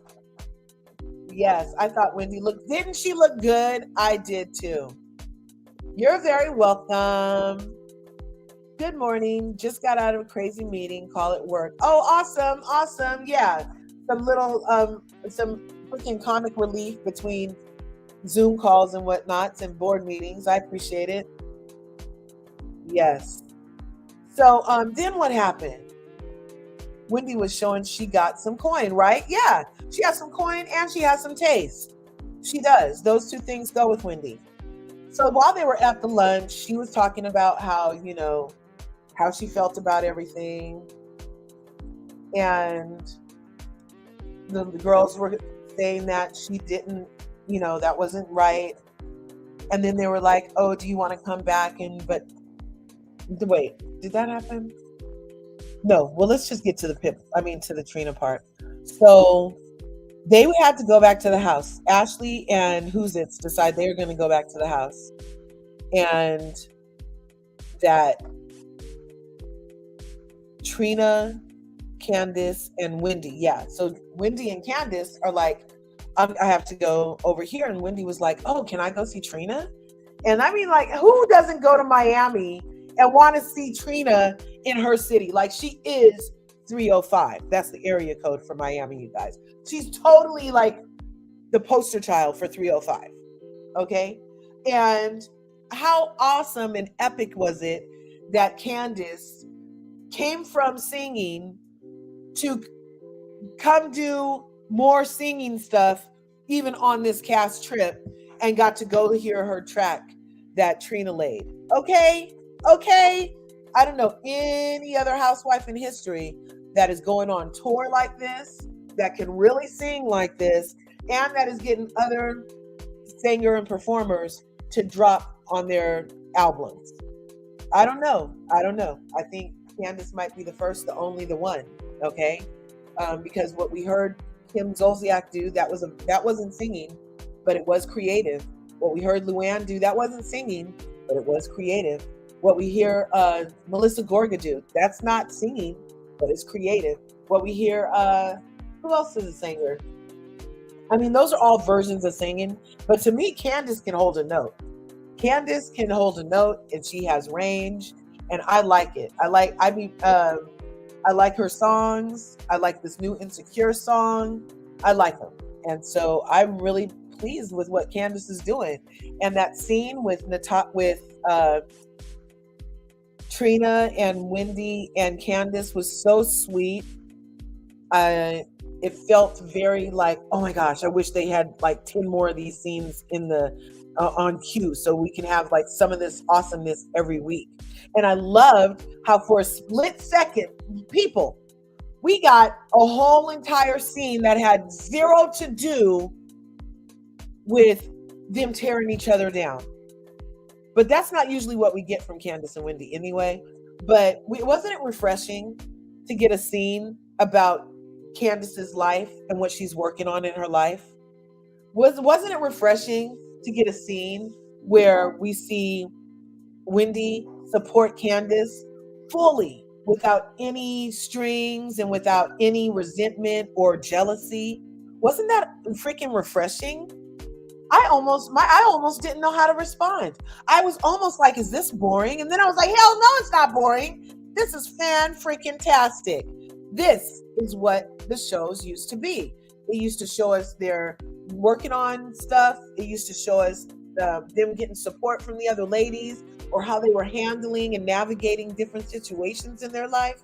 Yes, I thought Wendy didn't she look good? I did too. You're very welcome. Good morning. Just got out of a crazy meeting. Call it work. Oh, awesome. Yeah. Some little, some freaking comic relief between Zoom calls and whatnots and board meetings. I appreciate it. Yes. So then what happened? Wendy was showing she got some coin, right? Yeah, she has some coin and she has some taste. She does. Those two things go with Wendy. So while they were at the lunch, she was talking about how, how she felt about everything. And the girls were saying that she didn't, that wasn't right. And then they were like, oh, do you want to come back? But wait, did that happen? No. Well, let's just get to the Trina part. So they had to go back to the house. Ashley and Who's-Its decide they're going to go back to the house. And that Trina, Candace, and Wendy. Yeah. So Wendy and Candace are like, I have to go over here. And Wendy was like, oh, can I go see Trina? And I mean, like, who doesn't go to Miami and want to see Trina in her city? Like, she is 305. That's the area code for Miami, you guys. She's totally like the poster child for 305. Okay. And how awesome and epic was it that Candace came from singing to come do more singing stuff, even on this cast trip, and got to go hear her track that Trina laid. Okay. I don't know any other housewife in history that is going on tour like this, that can really sing like this, and that is getting other singer and performers to drop on their albums. I don't know. I think Candace might be the first, the only, the one. Okay. Because what we heard Kim Zolciak do, that wasn't singing, but it was creative. What we heard Luann do, that wasn't singing, but it was creative. What we hear Melissa Gorga do, that's not singing, but it's creative. What we hear, who else is a singer? I mean, those are all versions of singing, but to me, Candace can hold a note. Candace can hold a note, and she has range, and I like it. I like her songs. I like this new Insecure song. I like them, and so I'm really pleased with what Candace is doing. And that scene with Trina and Wendy and Candace was so sweet. It felt very like, oh my gosh, I wish they had like 10 more of these scenes in the on cue so we can have like some of this awesomeness every week. And I loved how for a split second, people, we got a whole entire scene that had zero to do with them tearing each other down. But that's not usually what we get from Candace and Wendy anyway. But wasn't it refreshing to get a scene about Candace's life and what she's working on in her life? Wasn't it refreshing to get a scene where we see Wendy support Candace fully without any strings and without any resentment or jealousy? Wasn't that freaking refreshing? I almost didn't know how to respond. I was almost like, is this boring? And then I was like, hell no, it's not boring. This is fan-freaking-tastic. This is what the shows used to be. It used to show us they're working on stuff. It used to show us them getting support from the other ladies or how they were handling and navigating different situations in their life.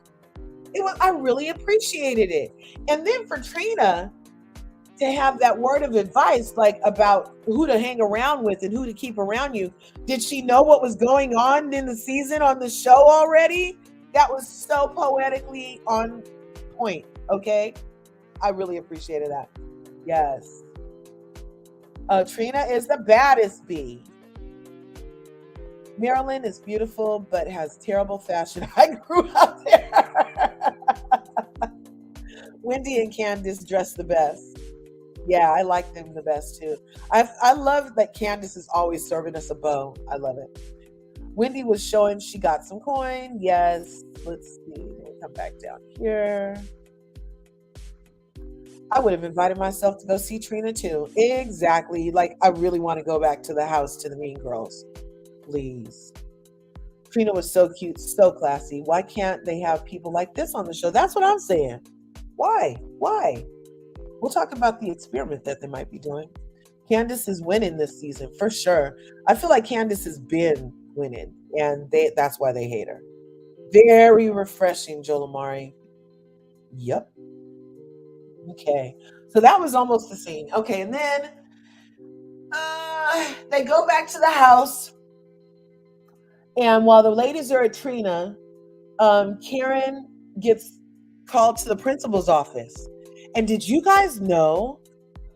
I really appreciated it. And then for Trina to have that word of advice, like about who to hang around with and who to keep around you. Did she know what was going on in the season on the show already? That was so poetically on point. Okay. I really appreciated that. Yes. Trina is the baddest bee. Marilyn is beautiful, but has terrible fashion. I grew up there. Wendy and Candace dress the best. Yeah, I like them the best too. I love that Candace is always serving us a bow. I love it. Wendy was showing she got some coin. Yes. Let's see. We'll come back down here. I would have invited myself to go see Trina too. Exactly. Like, I really want to go back to the house to the Mean Girls. Please. Trina was so cute, so classy. Why can't they have people like this on the show? That's what I'm saying. Why? We'll talk about the experiment that they might be doing. Candace is winning this season for sure. I feel like Candace has been winning, and that's why they hate her. Very refreshing, Joel Amari. Yep. Okay, so that was almost the scene. Okay, and then they go back to the house, and while the ladies are at Trina, Karenn gets called to the principal's office. And did you guys know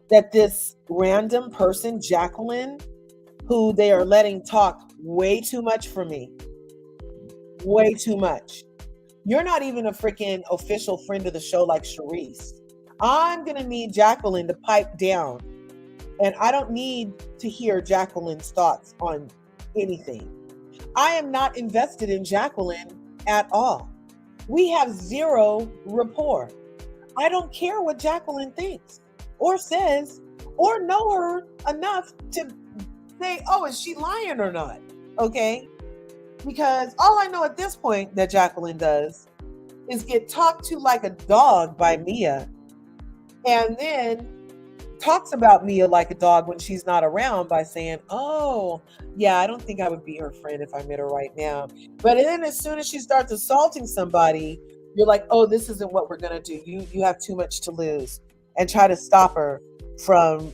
that this random person, Jacqueline, who they are letting talk way too much for me, way too much. You're not even a freaking official friend of the show like Charisse. I'm going to need Jacqueline to pipe down. And I don't need to hear Jacqueline's thoughts on anything. I am not invested in Jacqueline at all. We have zero rapport. I don't care what Jacqueline thinks or says or know her enough to say, oh, is she lying or not? Okay? Because all I know at this point that Jacqueline does is get talked to like a dog by Mia, and then talks about Mia like a dog when she's not around by saying, oh, yeah, I don't think I would be her friend if I met her right now. But then as soon as she starts assaulting somebody, you're like, oh, this isn't what we're going to do. You have too much to lose, and try to stop her from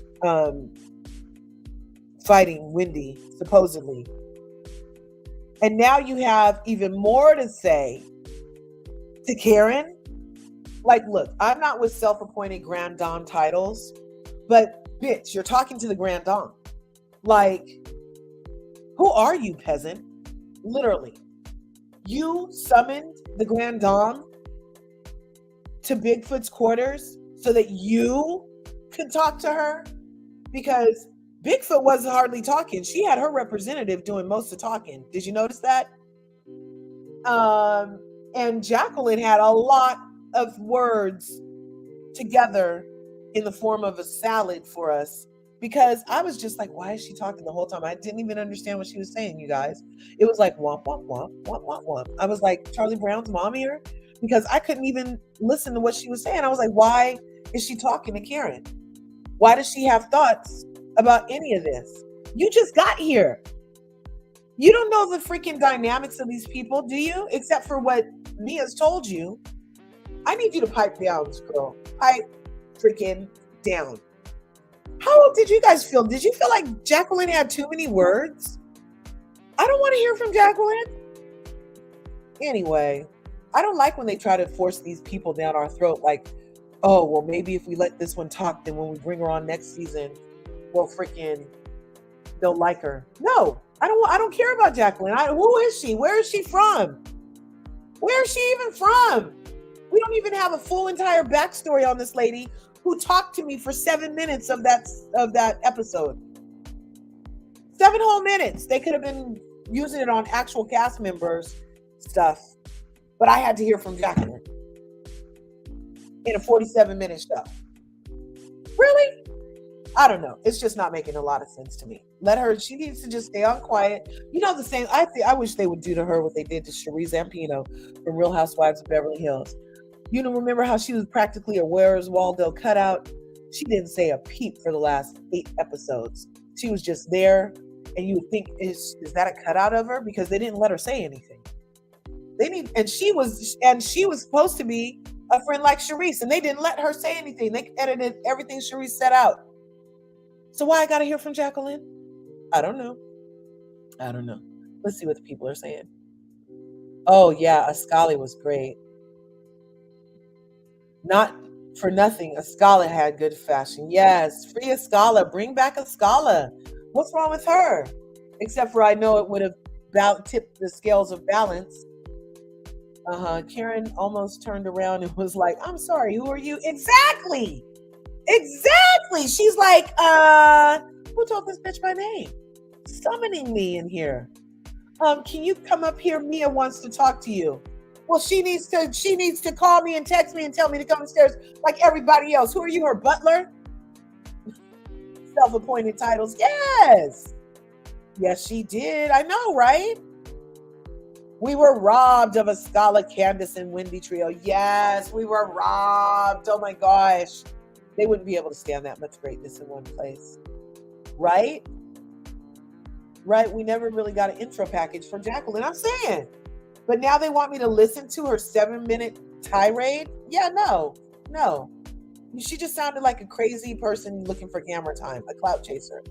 fighting Wendy, supposedly. And now you have even more to say to Karenn. Like, look, I'm not with self-appointed Grand Dame titles, but bitch, you're talking to the Grand Dame. Like, who are you, peasant? Literally. You summoned the Grand Dame to Bigfoot's quarters so that you could talk to her? Because Bigfoot wasn't hardly talking. She had her representative doing most of the talking. Did you notice that? And Jacqueline had a lot of words together in the form of a salad for us, because I was just like, why is she talking the whole time? I didn't even understand what she was saying, you guys. It was like womp, womp, womp, womp, womp, womp. I was like, Charlie Brown's mom here? Because I couldn't even listen to what she was saying. I was like, why is she talking to Karenn? Why does she have thoughts about any of this? You just got here. You don't know the freaking dynamics of these people, do you? Except for what Mia's told you. I need you to pipe down, girl. Pipe freaking down. How did you guys feel? Did you feel like Jacqueline had too many words? I don't want to hear from Jacqueline. Anyway, I don't like when they try to force these people down our throat. Like, oh, well, maybe if we let this one talk, then when we bring her on next season, they'll like her. No, I don't care about Jacqueline. Who is she? Where is she from? Where is she even from? We don't even have a full entire backstory on this lady who talked to me for 7 minutes of that episode. 7 whole minutes. They could have been using it on actual cast members stuff, but I had to hear from Jacqueline in a 47-minute show. Really? I don't know. It's just not making a lot of sense to me. She needs to just stay on quiet. You know, the same, I wish they would do to her what they did to Cherie Zampino from Real Housewives of Beverly Hills. You know, remember how she was practically a Where's Waldo cutout? She didn't say a peep for the last 8 episodes. She was just there, and you would think, is that a cutout of her? Because they didn't let her say anything. She was supposed to be a friend like Charisse, and they didn't let her say anything. They edited everything Charisse set out. So why I gotta hear from Jacqueline? I don't know. Let's see what the people are saying. Oh yeah, Ascali was great. Not for nothing, Ascala had good fashion. Yes, free Ascala. Bring back Ascala. What's wrong with her? Except for I know it would have tipped the scales of balance. Karenn almost turned around and was like, I'm sorry, who are you? Exactly. She's like, who told this bitch my name? Summoning me in here. Can you come up here? Mia wants to talk to you. Well, she needs to call me and text me and tell me to come upstairs like everybody else. Who are you, her butler? Self-appointed titles. Yes, she did. I know, right? We were robbed of a Scala, Candace, and Wendy trio. Yes, we were robbed. Oh my gosh. They wouldn't be able to stand that much greatness in one place. Right? We never really got an intro package for Jacqueline. I'm saying. But now they want me to listen to her 7-minute tirade? Yeah, no. She just sounded like a crazy person looking for camera time, a clout chaser.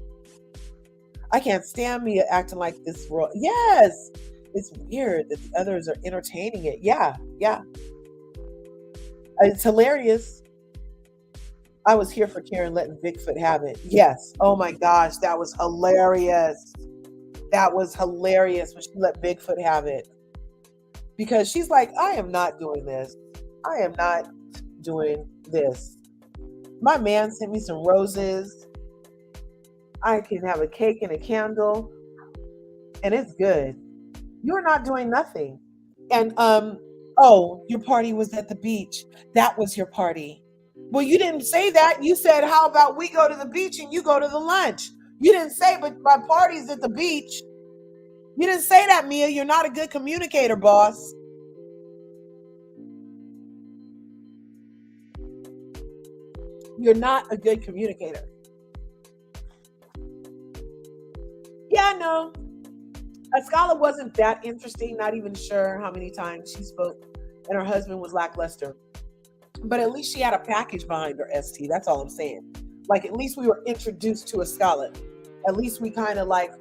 I can't stand Mia acting like this. Yes, it's weird that the others are entertaining it. Yeah. It's hilarious. I was here for Karenn letting Bigfoot have it. Yes. Oh my gosh, that was hilarious. When she let Bigfoot have it. Because she's like, I am not doing this. My man sent me some roses. I can have a cake and a candle. And it's good. You're not doing nothing. And, your party was at the beach. That was your party. Well, you didn't say that. You said, how about we go to the beach and you go to the lunch? You didn't say, but my party's at the beach. You didn't say that, Mia. You're not a good communicator, boss. You're not a good communicator. Yeah, no. Ascala wasn't that interesting. Not even sure how many times she spoke. And her husband was lackluster. But at least she had a package behind her, ST. That's all I'm saying. Like, at least we were introduced to Ascala. At least we kind of like,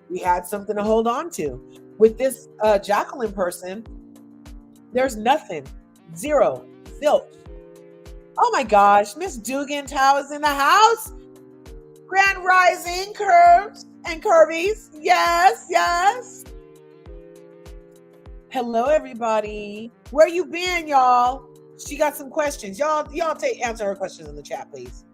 we had something to hold on to. With this Jacqueline person, there's nothing. Zero. Zilch. Oh my gosh, Miss Dugantow is in the house. Grand Rising, Curves and Curvies. Yes. Hello, everybody. Where you been, y'all? She got some questions. Y'all answer her questions in the chat, please.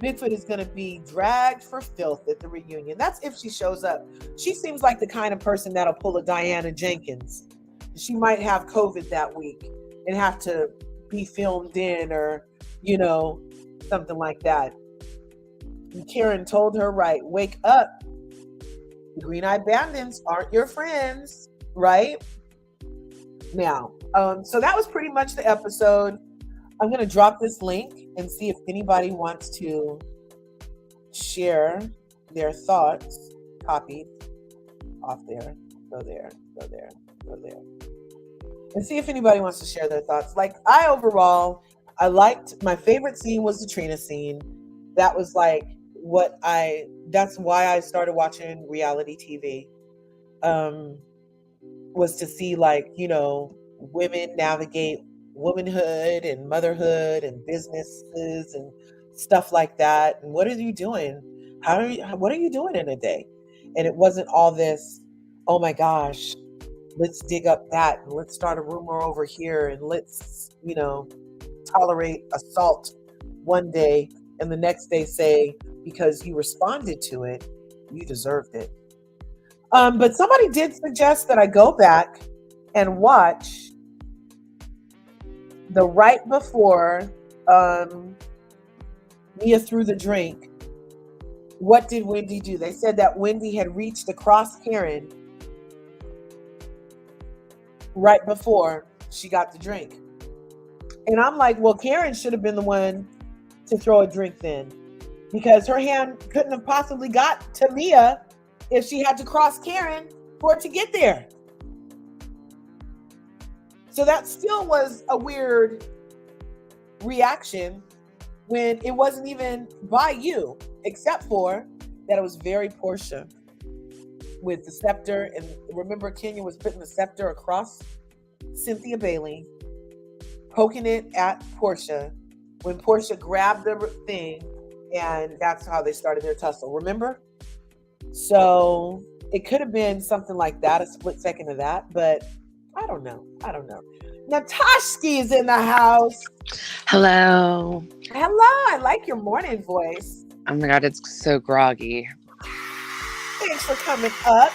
Bigfoot is going to be dragged for filth at the reunion. That's if she shows up. She seems like the kind of person that'll pull a Diana Jenkins. She might have COVID that week and have to be filmed in, or you know, something like that. And Karenn told her, right, wake up. The green-eyed bandits aren't your friends, right? Now, so that was pretty much the episode. I'm going to drop this link and see if anybody wants to share their thoughts. Copy off there, go there, go there, go there. And see if anybody wants to share their thoughts. Like, I liked, my favorite scene was the Trina scene. That was like that's why I started watching reality TV. Was to see, like, you know, women navigate womanhood and motherhood and businesses and stuff like that. And what are you doing? What are you doing in a day? And it wasn't all this, oh my gosh, let's dig up that and let's start a rumor over here and let's, you know, tolerate assault one day and the next day say, because you responded to it, you deserved it. But somebody did suggest that I go back and watch the right before Mia threw the drink. What did Wendy do? They said that Wendy had reached across Karenn right before she got the drink. And I'm like, well, Karenn should have been the one to throw a drink then, because her hand couldn't have possibly got to Mia if she had to cross Karenn for it to get there. So that still was a weird reaction when it wasn't even by you, except for that it was very Portia with the scepter. And remember, Kenya was putting the scepter across Cynthia Bailey, poking it at Portia when Portia grabbed the thing, and that's how they started their tussle. Remember? So it could have been something like that, a split second of that, but I don't know. Natashki is in the house. Hello. I like your morning voice. Oh my God, it's so groggy. Thanks for coming up.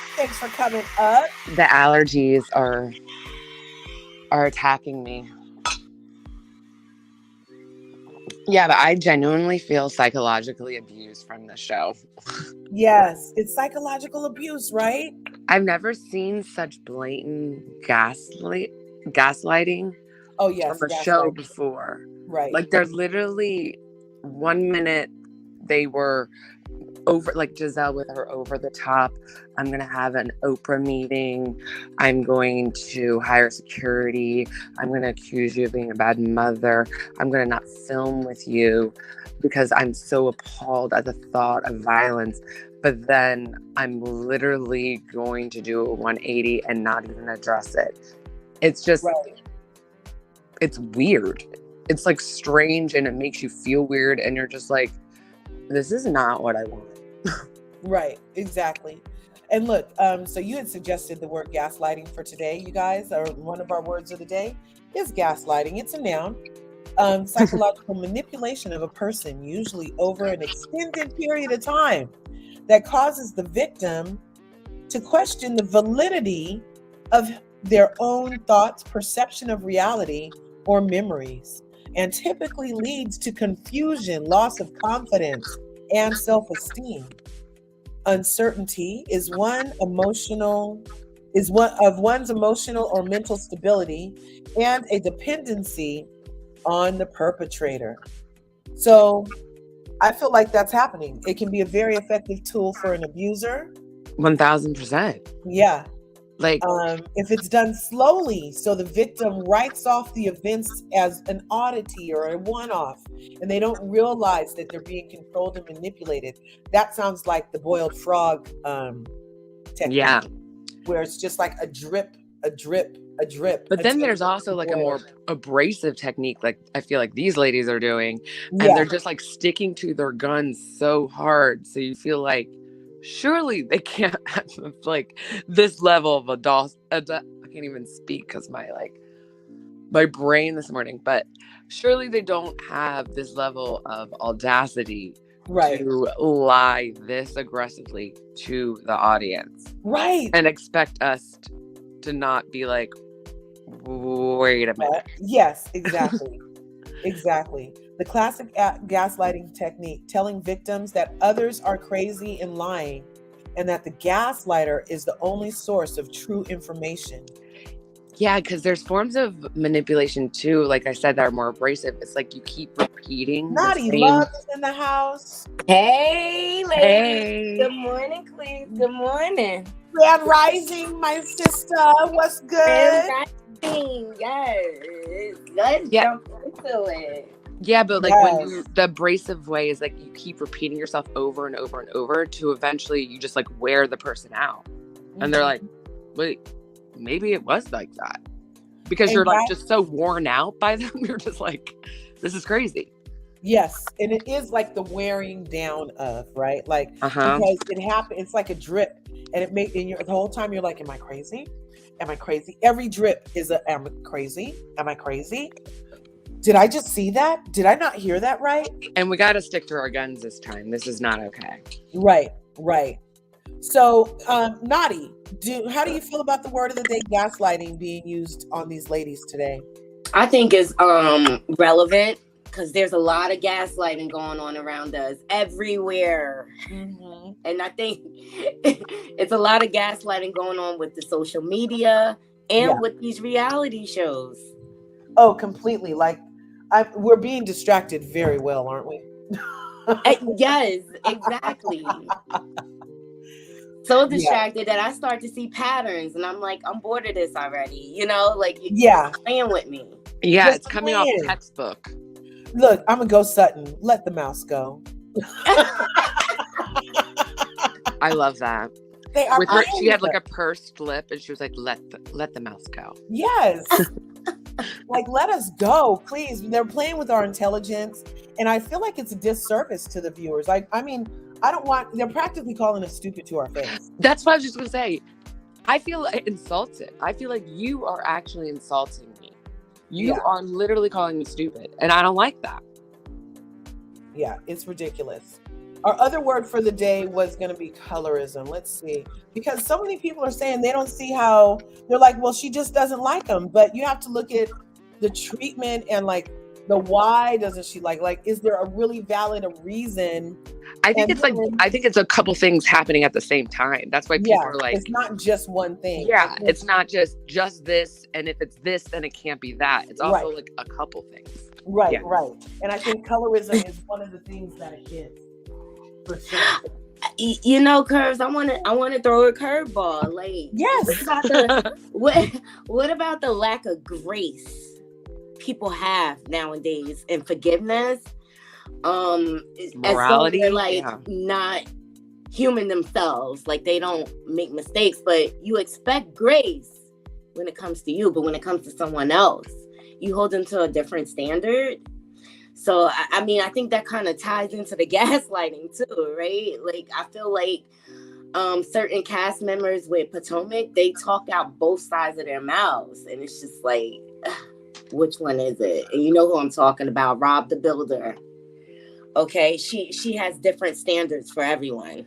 The allergies are attacking me. Yeah, but I genuinely feel psychologically abused from the show. Yes, it's psychological abuse, right? I've never seen such blatant gaslighting from a show before. Right. Like, they're literally 1 minute they were over, like Giselle with her over the top, I'm going to have an Oprah meeting, I'm going to hire security, I'm going to accuse you of being a bad mother, I'm going to not film with you because I'm so appalled at the thought of violence. But then I'm literally going to do a 180 and not even address it. It's just, It's weird. It's like strange, and it makes you feel weird, and you're just like, this is not what I want. Right, exactly. And look, so you had suggested the word gaslighting for today, you guys, or one of our words of the day is gaslighting. It's a noun. Psychological manipulation of a person, usually over an extended period of time, that causes the victim to question the validity of their own thoughts, perception of reality, or memories, and typically leads to confusion, loss of confidence, and self-esteem. Uncertainty is one of one's emotional or mental stability, and a dependency on the perpetrator. So I feel like that's happening. It can be a very effective tool for an abuser. 1000%. Yeah. Like, if it's done slowly, so the victim writes off the events as an oddity or a one-off, and they don't realize that they're being controlled and manipulated. That sounds like the boiled frog technique. Yeah. Where it's just like a drip. But then there's also like a more abrasive technique, like I feel like these ladies are doing, and they're just like sticking to their guns so hard, so you feel like surely they can't have like this level of I can't even speak because my brain this morning, but surely they don't have this level of audacity to lie this aggressively to the audience, and expect us to not be like, wait a minute. Yes, exactly. Exactly. The classic gaslighting technique, telling victims that others are crazy and lying, and that the gaslighter is the only source of true information. Yeah, because there's forms of manipulation too, like I said, that are more abrasive. It's like you keep repeating the Naughty same. Love is in the house. Hey, ladies. Hey. Good morning, Queens. Good morning. Grand Rising, my sister. What's good? Yes. Let's jump into it. Yeah, but like when the abrasive way is like you keep repeating yourself over and over and over to eventually you just like wear the person out. And they're like, wait, maybe it was like that. Because you're like just so worn out by them. You're just like, this is crazy. Yes. And it is like the wearing down of, right? Like, because it happens, it's like a drip. And it makes, the whole time you're like, am I crazy? Am I crazy? Every drip is am I crazy? Am I crazy? Did I just see that? Did I not hear that right? And we got to stick to our guns this time. This is not okay. Right. So, Naughty, how do you feel about the word of the day, gaslighting, being used on these ladies today? I think it's relevant because there's a lot of gaslighting going on around us everywhere. Mm-hmm. And I think it's a lot of gaslighting going on with the social media and with these reality shows. Oh, completely. Like, we're being distracted very well, aren't we? Yes, exactly. So distracted that I start to see patterns and I'm like, I'm bored of this already. You know, like, you're playing with me. Yeah, it's coming off textbook. Look, I'm going to go Sutton. Let the mouse go. I love that. They are with her, she had like a pursed lip and she was like, let the mouse go. Yes. Like, let us go, please. They're playing with our intelligence. And I feel like it's a disservice to the viewers. Like, I mean, they're practically calling us stupid to our face. That's what I was just going to say. I feel insulted. I feel like you are actually insulting me. You are literally calling me stupid. And I don't like that. Yeah, it's ridiculous. Our other word for the day was going to be colorism. Let's see. Because so many people are saying they don't see how, they're like, well, she just doesn't like them. But you have to look at the treatment and like the why doesn't she like, is there a really valid reason? I think it's a couple things happening at the same time. That's why people are like, it's not just one thing. Yeah, it's not just this. And if it's this, then it can't be that. It's also like a couple things. Right. And I think colorism is one of the things that it is. For sure. You know, Curves, I want to throw a curveball. Like, yes. What about the lack of grace people have nowadays and forgiveness? Morality, as though they're not human themselves. Like, they don't make mistakes, but you expect grace when it comes to you, but when it comes to someone else, you hold them to a different standard. So, I mean, I think that kind of ties into the gaslighting too, right? Like, I feel like certain cast members with Potomac, they talk out both sides of their mouths. And it's just like, which one is it? And you know who I'm talking about, Rob the Builder. Okay, she has different standards for everyone.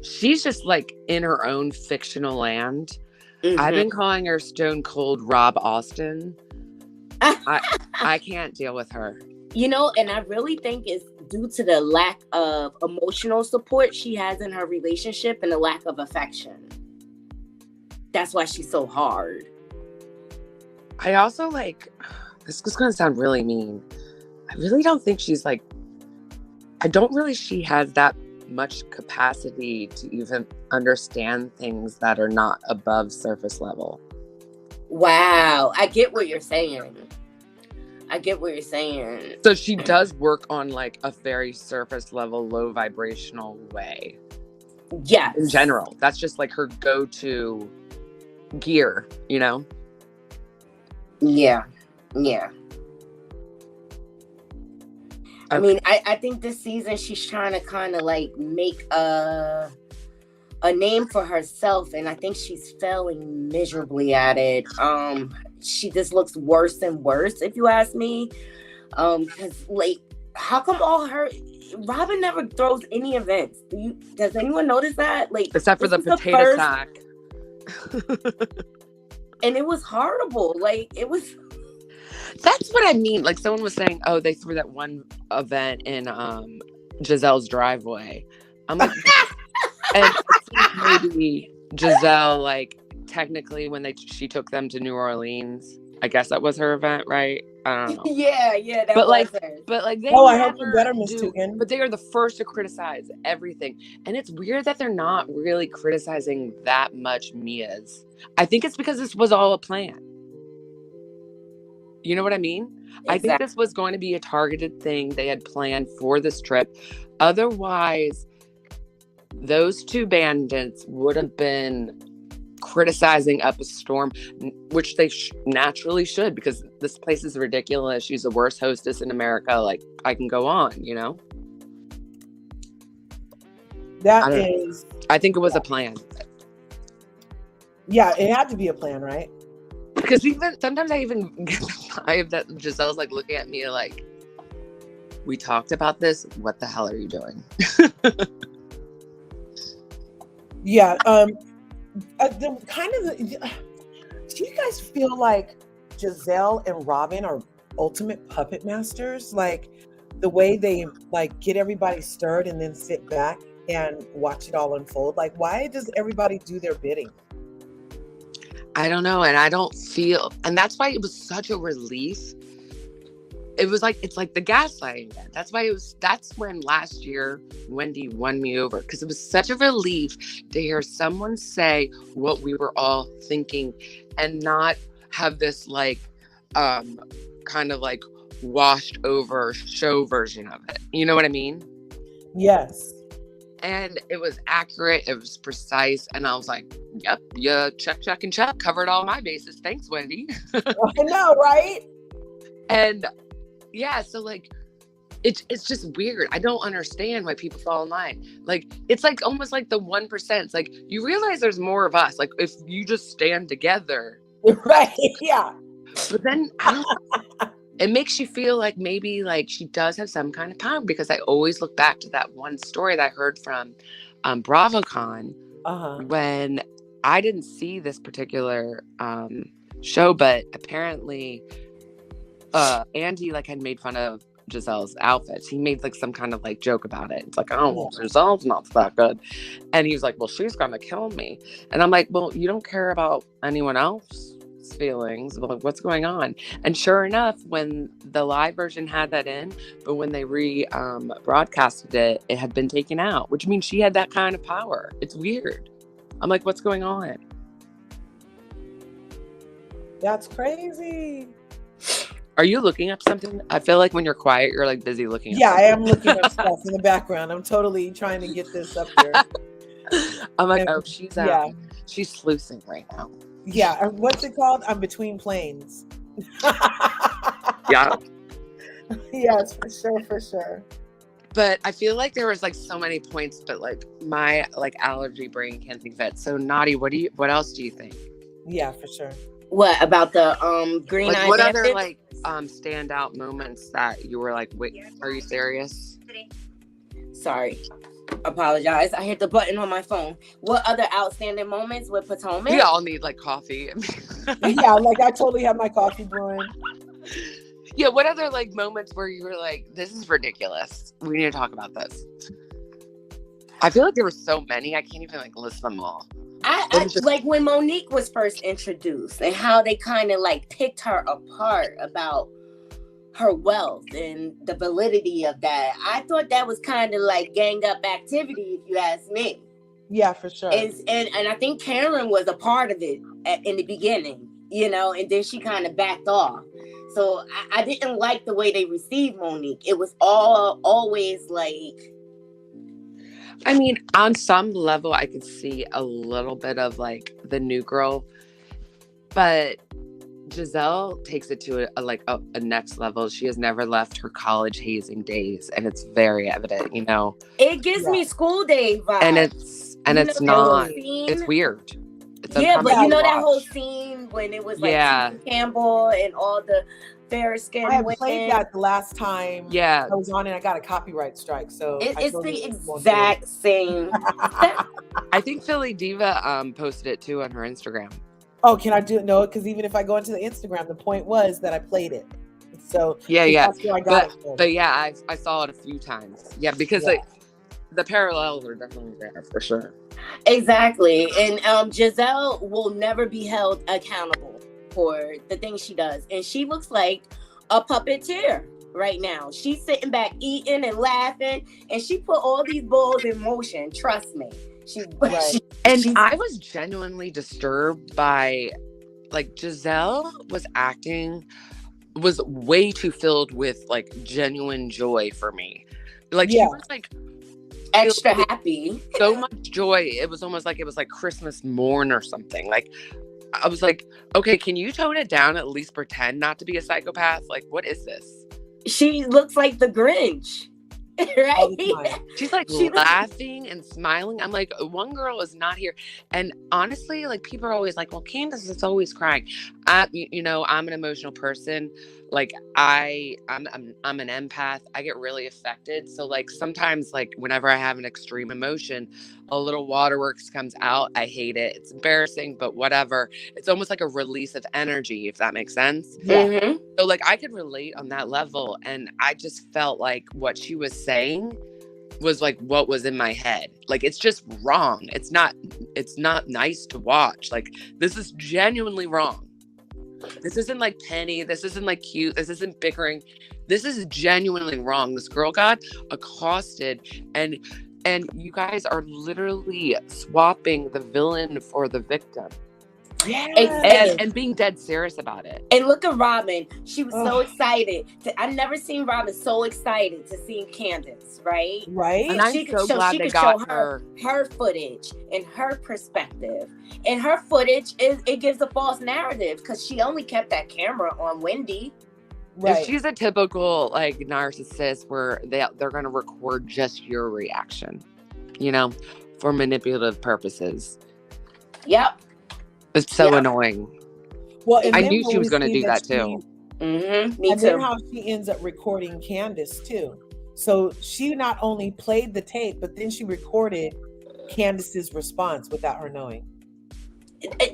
She's just like in her own fictional land. Mm-hmm. I've been calling her Stone Cold Rob Austin. I can't deal with her. You know, and I really think it's due to the lack of emotional support she has in her relationship and the lack of affection. That's why she's so hard. I also this is going to sound really mean. I really don't think she has that much capacity to even understand things that are not above surface level. Wow. I get what you're saying. So she does work on like a very surface level, low vibrational way. Yes. In general. That's just like her go-to gear, you know? Yeah. I mean, I think this season she's trying to kind of like make a name for herself, and I think she's failing miserably at it. She just looks worse and worse, if you ask me. Because like, how come Robin never throws any events? Does anyone notice that? Like, except for the potato sack. And it was horrible. Like, it was. That's what I mean. Like someone was saying, oh, they threw that one event in Giselle's driveway. I'm like, and maybe Giselle, like technically when she took them to New Orleans, I guess that was her event, right? I don't know. Yeah, that but was like, her. but like they I hope you're better, Miss Tukin. But they are the first to criticize everything, and it's weird that they're not really criticizing that much Mia's. I think it's because this was all a plan. You know what I mean? Exactly. I think this was going to be a targeted thing they had planned for this trip. Otherwise, those two bandits would have been criticizing up a storm, which they naturally should, because this place is ridiculous. She's the worst hostess in America. Like, I can go on, you know? I think it was a plan. Yeah, it had to be a plan, right? Because even sometimes I even get the vibe that Giselle's like looking at me like, we talked about this. What the hell are you doing? Yeah. Do you guys feel like Giselle and Robin are ultimate puppet masters? Like the way they like get everybody stirred and then sit back and watch it all unfold. Like, why does everybody do their bidding? I don't know. And I don't feel, and that's why it was such a relief. It was like, it's like the gaslighting. That's when last year Wendy won me over, because it was such a relief to hear someone say what we were all thinking and not have this like, kind of like washed over show version of it. You know what I mean? Yes. And it was accurate. It was precise. And I was like, yep, yeah, check, and check. Covered all my bases. Thanks, Wendy. I know, right? And yeah, so like, it's just weird. I don't understand why people fall in line. Like, it's like almost like the 1%. It's like, you realize there's more of us. Like, if you just stand together. Right, yeah. But then, I don't know. It makes you feel like maybe like she does have some kind of power, because I always look back to that one story that I heard from BravoCon when I didn't see this particular show, but apparently Andy like had made fun of Giselle's outfits. He made like some kind of like joke about it. It's like, oh, Giselle's not that good. And he was like, well, she's gonna kill me. And I'm like, well, you don't care about anyone else feelings, like what's going on? And sure enough, when the live version had that in, but when they broadcasted it, it had been taken out, which means she had that kind of power. It's weird. I'm like, what's going on? That's crazy. Are you looking up something? I feel like when you're quiet, you're like busy looking up something. I am looking up stuff in the background. I'm totally trying to get this up here. I'm like, oh, she's sluicing right now. Yeah, what's it called? I'm between planes. Yeah. Yes, for sure. But I feel like there was like so many points, but like my like allergy brain can't think of it. So Naughty, what else do you think? Yeah, for sure. What about the green like, eye? What other like standout moments that you were like, wait, are you serious? Sorry. Apologize. I hit the button on my phone. What other outstanding moments with Potomac? We all need like coffee. Yeah, like I totally have my coffee brewing. Yeah, what other like moments where you were like, this is ridiculous? We need to talk about this. I feel like there were so many. I can't even like list them all. I like when Monique was first introduced and how they kind of like picked her apart about her wealth and the validity of that. I thought that was kind of like gang up activity, if you ask me. Yeah, for sure. And I think Karenn was a part of it in the beginning, you know, and then she kind of backed off. So I didn't like the way they received Monique. It was always like, I mean, on some level, I could see a little bit of like the new girl, but Giselle takes it to a next level. She has never left her college hazing days, and it's very evident, you know. It gives me school day vibes. And it's not. It's weird. It's but you know that whole scene when it was like Susan Campbell and all the fair skinned women. I played that the last time. Yeah, I was on and I got a copyright strike, so it's the exact same. I think Philly Diva posted it too on her Instagram. Oh, can I do it? No, because even if I go into the Instagram, the point was that I played it. So Yeah. that's where I got it from. But yeah, I saw it a few times. Yeah, because like the parallels are definitely there for sure. Exactly. And Giselle will never be held accountable for the things she does. And she looks like a puppeteer right now. She's sitting back eating and laughing, and she put all these balls in motion. Trust me. I was genuinely disturbed by, like, Giselle was way too filled with like genuine joy for me. Like she was like extra happy. So much joy. It was almost like it was like Christmas morn or something. Like I was like, okay, can you tone it down? At least pretend not to be a psychopath. Like, what is this? She looks like the Grinch. Right? She's like laughing and smiling. I'm like, one girl is not here. And honestly, like people are always like, well, Candace is always crying. I'm an emotional person. Like I'm an empath. I get really affected. So like sometimes like whenever I have an extreme emotion, a little waterworks comes out. I hate it. It's embarrassing, but whatever. It's almost like a release of energy, if that makes sense. Yeah. Mm-hmm. So like I could relate on that level. And I just felt like what she was saying was like what was in my head. Like it's just wrong. It's not nice to watch. Like this is genuinely wrong. This isn't like penny. This isn't like cute. This isn't bickering. This is genuinely wrong. This girl got accosted and you guys are literally swapping the villain for the victim. Yeah. And being dead serious about it. And look at Robin. She was so excited. I've never seen Robin so excited to see Candace, right? Right. And I'm so glad they got her footage and her perspective. And her footage, it gives a false narrative because she only kept that camera on Wendy. Right. If she's a typical like narcissist where they're going to record just your reaction, for manipulative purposes. Yep. It's so annoying. Well, I knew she was going to do that too. Mm-hmm. Me too. Then how she ends up recording Candace too. So she not only played the tape, but then she recorded Candace's response without her knowing.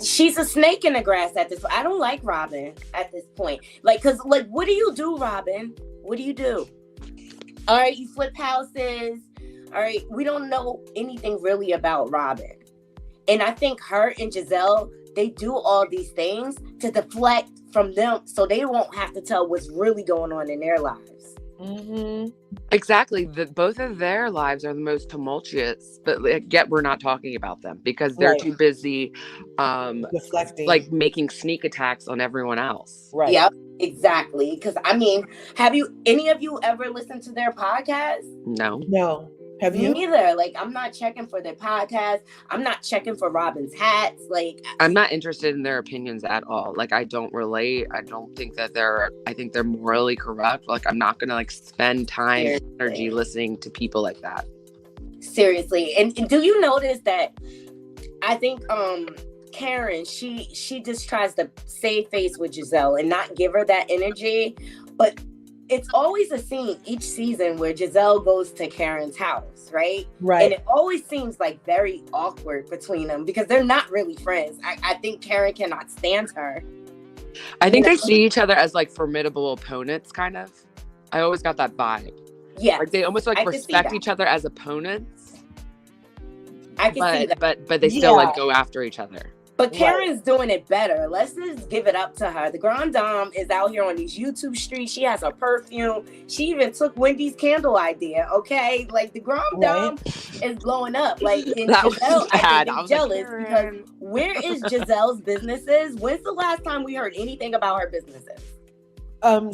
She's a snake in the grass at this point. I don't like Robin at this point. Like, cause like, what do you do, Robin? What do you do? All right, you flip houses. All right, we don't know anything really about Robin. And I think her and Giselle, they do all these things to deflect from them so they won't have to tell what's really going on in their lives. Mm-hmm. Exactly. Both of their lives are the most tumultuous, but yet we're not talking about them because they're too busy deflecting, like making sneak attacks on everyone else. Right. Yep, exactly. Because I mean, have any of you ever listened to their podcast? No. Have you? Me neither. Like, I'm not checking for their podcast. I'm not checking for Robin's hats. Like, I'm not interested in their opinions at all. Like, I don't relate. I don't think that I think they're morally corrupt. Like, I'm not going to like spend time and energy listening to people like that. Seriously. And do you notice that I think Karenn, she just tries to save face with Giselle and not give her that energy. But it's always a scene each season where Giselle goes to Karenn's house, right? Right. And it always seems like very awkward between them because they're not really friends. I think Karenn cannot stand her. I think they see each other as like formidable opponents, kind of. I always got that vibe. Yeah. Like they almost like respect each other as opponents. I can see that. But they still like go after each other. But Karenn's doing it better. Let's just give it up to her. The Grand Dame is out here on these YouTube streets. She has a perfume. She even took Wendy's candle idea, okay? Like, the Grand Dame is blowing up. Like, and Giselle, I think, is jealous because where is Giselle's businesses? When's the last time we heard anything about her businesses?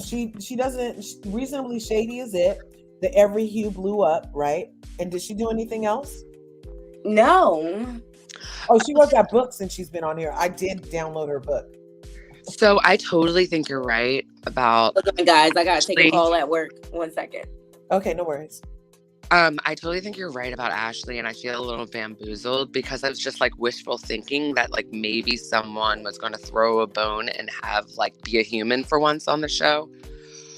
She doesn't. Reasonably Shady is it. The Every Hue blew up, right? And did she do anything else? No. Oh, she wrote that book since she's been on here. I did download her book. So I totally think you're right about. Look at me, guys. I gotta take a call at work. 1 second. Okay, no worries. I totally think you're right about Ashley, and I feel a little bamboozled because I was just like wishful thinking that like maybe someone was going to throw a bone and have like be a human for once on the show.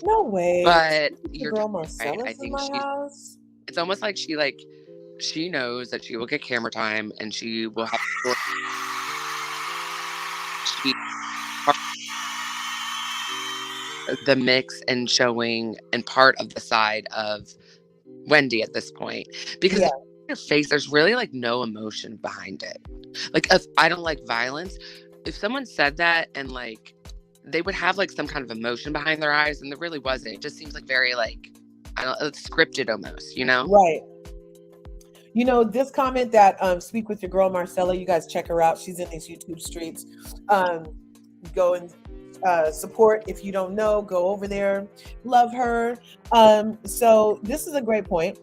No way. But you're girl right. I think it's almost like she knows that she will get camera time and she will have the mix and showing and part of the side of Wendy at this point, because Yeah. her face, there's really like no emotion behind it. Like, if I don't like violence, if someone said that and like they would have like some kind of emotion behind their eyes, and there really wasn't. It just seems like very like, I don't, it's scripted almost, you know? Right. You know, this comment that Speak With Your Girl Marcella, you guys check her out. She's in these YouTube streets. Go and support. If you don't know, go over there. Love her. So this is a great point.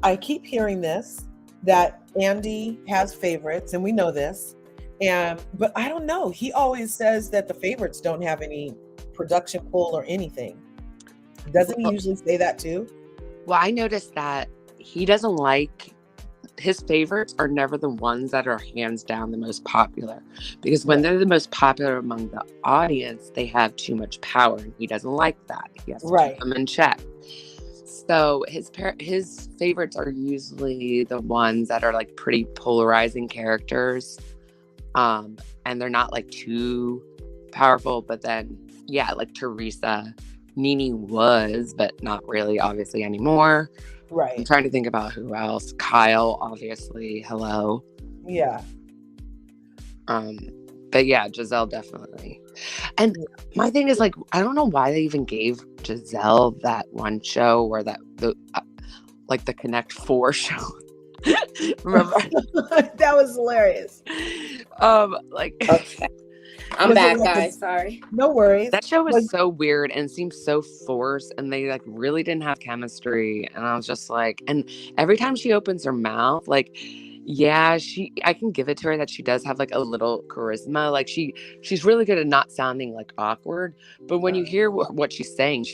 I keep hearing this, that Andy has favorites, and we know this. But I don't know. He always says that the favorites don't have any production pull or anything. Doesn't he usually say that too? Well, I noticed that he doesn't like, his favorites are never the ones that are hands down the most popular, because when they're the most popular among the audience, they have too much power, and he doesn't like that. He has to keep them in check. So his favorites are usually the ones that are like pretty polarizing characters, and they're not like too powerful. But then, yeah, like Teresa, Nene was, but not really, obviously, anymore. Right. I'm trying to think about who else. Kyle, obviously. Hello. Yeah. But yeah, Giselle definitely. And my thing is, like, I don't know why they even gave Giselle that one show, or the Connect 4 show. Remember? That was hilarious. Okay. I'm back, guys. Sorry. No worries. That show was so weird and seemed so forced, and they like really didn't have chemistry. And I was just like, and every time she opens her mouth, like, yeah, I can give it to her that she does have like a little charisma. Like she's really good at not sounding like awkward. But when you hear what she's saying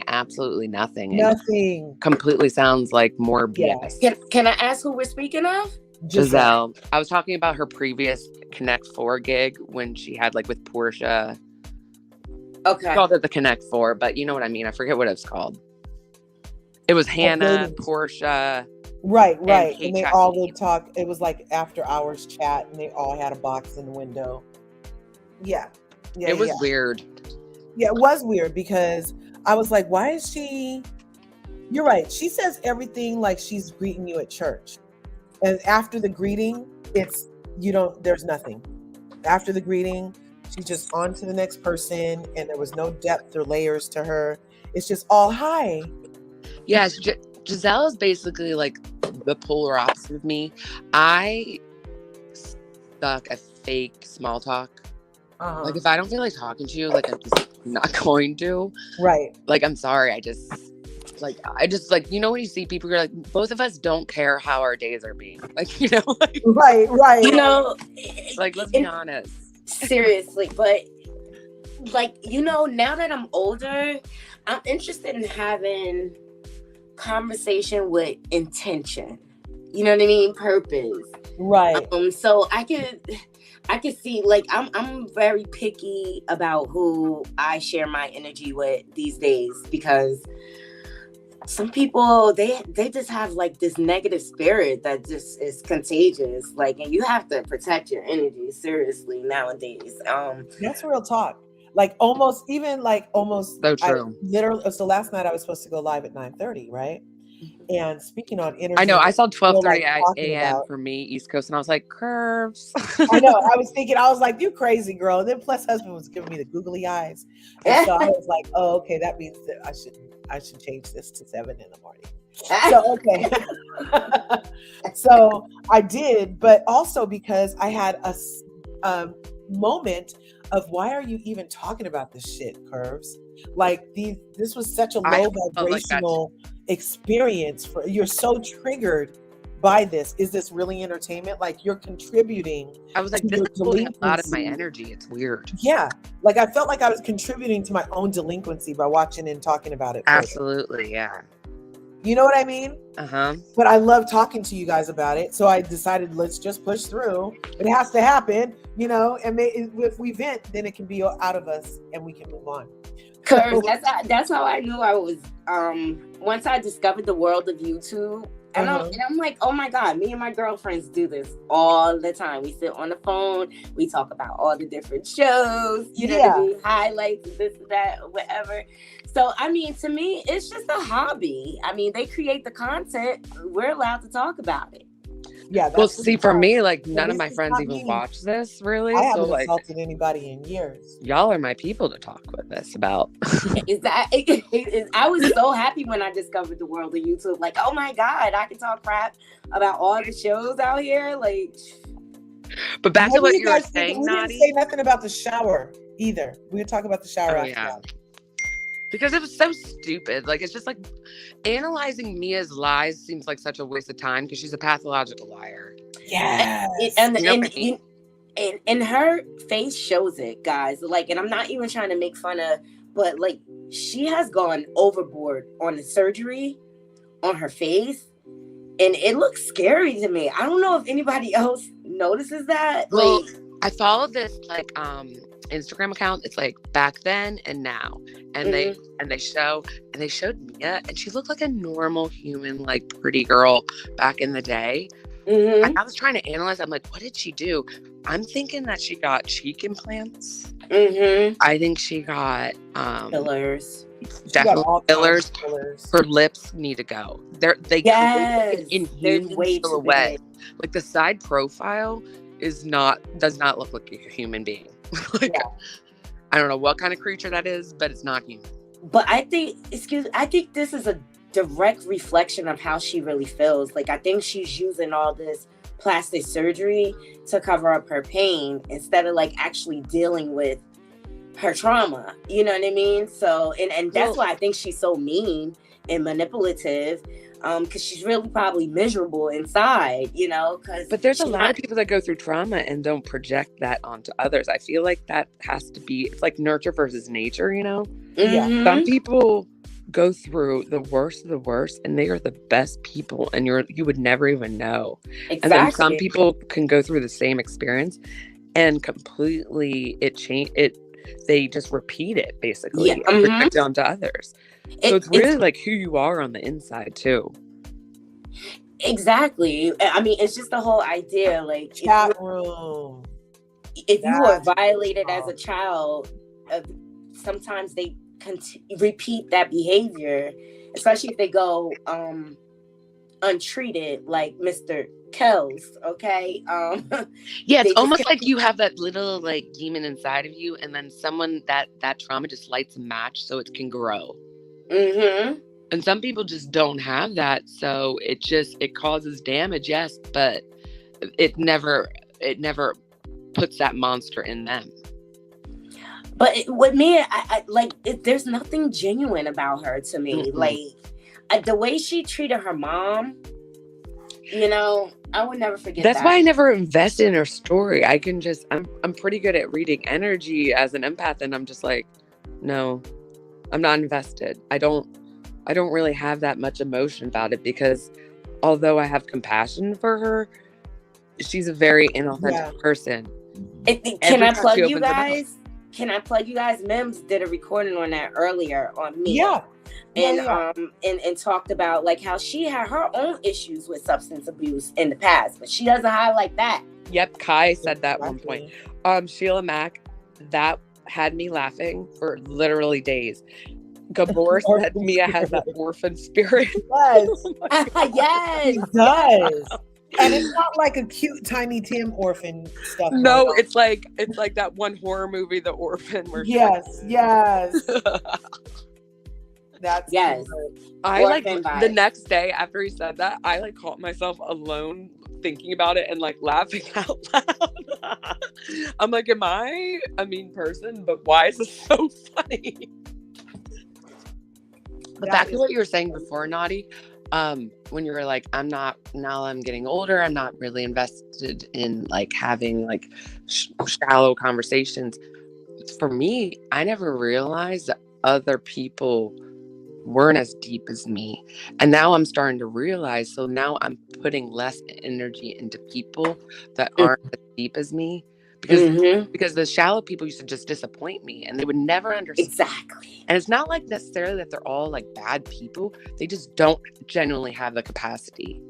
absolutely nothing. Nothing. Completely sounds like more BS. Can I ask who we're speaking of? Giselle. I was talking about her previous Connect 4 gig when she had like with Portia. Okay. She called it the Connect 4, but you know what I mean. I forget what it's called. It was Hannah, Portia. Right. And they all would talk. It was like after hours chat, and they all had a box in the window. Yeah. It was weird. Yeah, it was weird, because I was like, why is she... You're right. She says everything like she's greeting you at church. And after the greeting, there's nothing. After the greeting, she's just on to the next person, and there was no depth or layers to her. It's just all hi. Yeah, Giselle is basically like the polar opposite of me. I suck at fake small talk. Like, if I don't feel like talking to you, like, I'm just not going to. Right. Like, I'm sorry. I just like, you know, when you see people, you're like, both of us don't care how our days are being. Like, you know, like, right. You know, like, let's be honest. Seriously, but like, you know, now that I'm older, I'm interested in having conversation with intention. You know what I mean? Purpose. Right. So I could see, like, I'm very picky about who I share my energy with these days, because some people, they just have like this negative spirit that just is contagious. Like, and you have to protect your energy seriously nowadays. That's real talk. Like almost so true. Literally, so last night I was supposed to go live at 9:30, right? And speaking on energy, I know I saw 12:30 a.m. for me, East Coast, and I was like, curves. I know. I was like, you crazy girl. And then plus husband was giving me the googly eyes, and so I was like, oh, okay, that means that I should change this to 7 in the morning. So okay. So I did, but also because I had a moment of, why are you even talking about this shit, Curves? Like, this was such a low vibrational experience you're so triggered by this. Is this really entertainment? Like, you're contributing. I was like, this is pulling a lot of my energy. It's weird. Yeah. Like, I felt like I was contributing to my own delinquency by watching and talking about it. Absolutely. Yeah. You know what I mean? But I love talking to you guys about it. So I decided, let's just push through. It has to happen, you know, and if we vent, then it can be out of us and we can move on. Cause that's how I knew I was, once I discovered the world of YouTube, And I'm like, oh my God, me and my girlfriends do this all the time. We sit on the phone, we talk about all the different shows, you know what I mean? Highlights, this and that, whatever. So, I mean, to me, it's just a hobby. I mean, they create the content. We're allowed to talk about it. Yeah. Well, see, for me, like, none of my friends even watch this, really. I haven't assaulted anybody in years. Y'all are my people to talk with this about. I was so happy when I discovered the world of YouTube. Like, oh my God, I can talk crap about all the shows out here. Like, but back to what you were saying, we didn't say nothing about the shower either. We would talk about the shower after that. Because it was so stupid. Like, it's just like analyzing Mia's lies seems like such a waste of time because she's a pathological liar. Yeah. And her face shows it, guys. Like, and I'm not even trying to make fun of, but like, she has gone overboard on the surgery on her face. And it looks scary to me. I don't know if anybody else notices that. Well, like, I follow this like Instagram account. It's like back then and now, and they showed Mia, and she looked like a normal human, like pretty girl back in the day. I was trying to analyze. I'm like, what did she do? I'm thinking that she got cheek implants. I think she got fillers. Definitely fillers. Her lips need to go. They create an inhuman silhouette. Like the side profile does not look like a human being. Like, I don't know what kind of creature that is, but it's not human. But I think this is a direct reflection of how she really feels. Like, I think she's using all this plastic surgery to cover up her pain instead of like actually dealing with her trauma. You know what I mean? So, and that's why I think she's so mean and manipulative. Because she's really probably miserable inside, you know. But there's a lot of people that go through trauma and don't project that onto others. I feel like that has to be, it's like nurture versus nature, you know. Some people go through the worst of the worst, and they are the best people, and you would never even know. Exactly. And then some people can go through the same experience, and completely they just repeat it basically and project it onto others. So it's really like who you are on the inside too. Exactly. I mean, it's just the whole idea. Like, chat room. If you were violated as a child, sometimes they repeat that behavior, especially if they go untreated, like Mr. Kells. Okay. Yeah, it's almost like you have that little like demon inside of you, and then someone that trauma just lights a match so it can grow. And some people just don't have that, so it causes damage, yes, but it never puts that monster in them. But with me, I like there's nothing genuine about her to me. Like the way she treated her mom, you know, I would never forget. That's why I never invested in her story. I'm pretty good at reading energy as an empath, and I'm just like, no, I'm not invested. I don't really have that much emotion about it, because although I have compassion for her, she's a very inauthentic person. Can I plug you guys? Mims did a recording on that earlier on me. And talked about like how she had her own issues with substance abuse in the past, but she doesn't highlight that. Yep, Kai said that at one point. Sheila Mack, that had me laughing for literally days. Gabor said Mia has that orphan spirit. Yes. Yes. She does. And it's not like a cute Tiny Tim orphan stuff. No, it's like that one horror movie, The Orphan. Where yes. That's yes. I like the next day after he said that, I like caught myself alone thinking about it and like laughing out loud. I'm like, am I a mean person? But why is this so funny? But back to what you were saying before, Naughty, when you were like, now I'm getting older, I'm not really invested in like having like shallow conversations. For me, I never realized that other people weren't as deep as me. And now I'm starting to realize, so now I'm putting less energy into people that aren't as deep as me, because the shallow people used to just disappoint me and they would never understand. Exactly. And it's not like necessarily that they're all like bad people. They just don't genuinely have the capacity.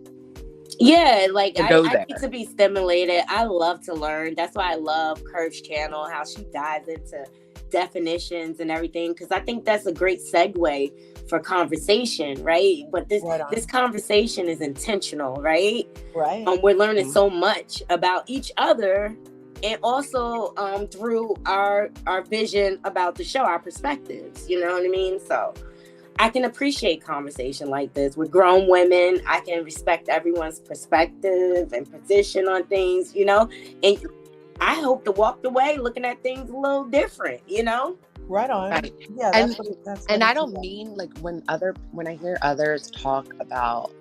Yeah, like I there. need to be stimulated. I love to learn. That's why I love Curve's channel, how she dives into definitions and everything, because I think that's a great segue for conversation, right? But this conversation is intentional, right? Right. We're learning so much about each other, and also through our vision about the show, our perspectives. You know what I mean? So I can appreciate conversation like this. We're grown women. I can respect everyone's perspective and position on things, you know? And I hope to walk away looking at things a little different, you know? Right on. Right. Yeah, that's what I don't mean like when I hear others talk about,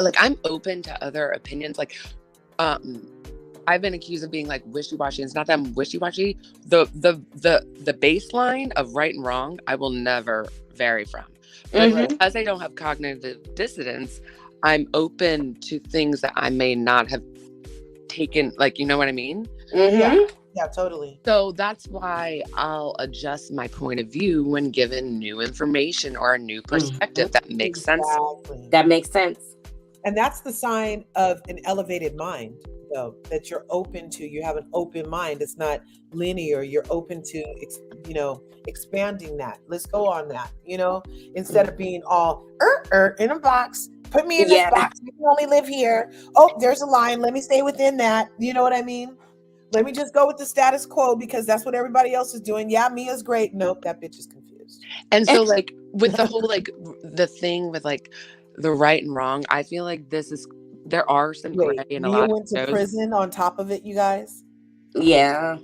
like, I'm open to other opinions. Like, I've been accused of being like wishy-washy. It's not that I'm wishy-washy. The baseline of right and wrong, I will never vary from. But because I don't have cognitive dissonance, I'm open to things that I may not have taken. Like, you know what I mean? Yeah, totally. So that's why I'll adjust my point of view when given new information or a new perspective that makes sense. That makes sense. And that's the sign of an elevated mind, though, that you're open to. You have an open mind. It's not linear. You're open to, expanding that. Let's go on that, instead of being all in a box. Put me in this box. You can only live here. Oh, there's a line. Let me stay within that. You know what I mean? Let me just go with the status quo because that's what everybody else is doing. Yeah, Mia's great. Nope, that bitch is confused. And so, like, with the whole, like, the thing with, like, the right and wrong, I feel like there are some gray in a lot of Mia went to prison on top of it, you guys? Yeah.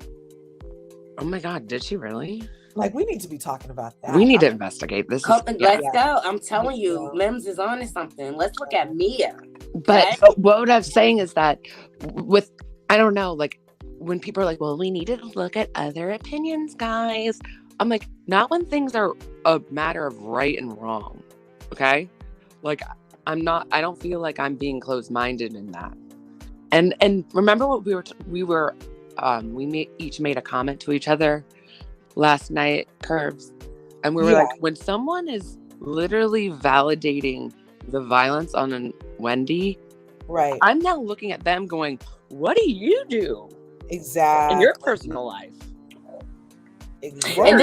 Oh my God, did she really? Like, we need to be talking about that. We need to investigate this. Let's go. I'm telling you, Mims is on to something. Let's look at Mia. But what I'm saying is that I don't know, like, when people are like, well, we need to look at other opinions, guys. I'm like, not when things are a matter of right and wrong. Okay? Like, I don't feel like I'm being closed-minded in that. And remember what we each made a comment to each other last night, Curves, and we were like, when someone is literally validating the violence on Wendy, right? I'm now looking at them going, what do you do exactly in your personal life? Exactly. And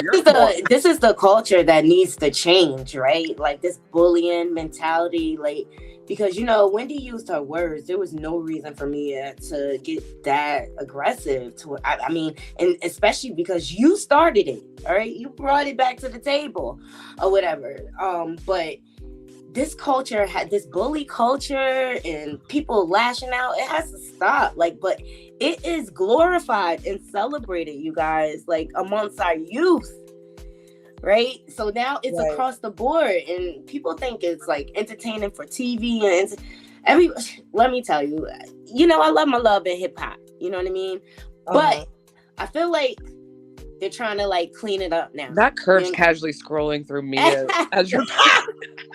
this is the culture that needs to change, right? Like this bullying mentality, like, because Wendy used her words. There was no reason for Mia to get that aggressive to her. I mean, and especially because you started it, all right? You brought it back to the table or whatever. But this culture had this bully culture and people lashing out. It has to stop. Like, but it is glorified and celebrated, you guys, like amongst our youth. Right? So now it's across the board and people think it's like entertaining for TV and let me tell you, I love my love in hip hop. You know what I mean? But I feel like they're trying to like clean it up now. That Curve's casually scrolling through Mia as your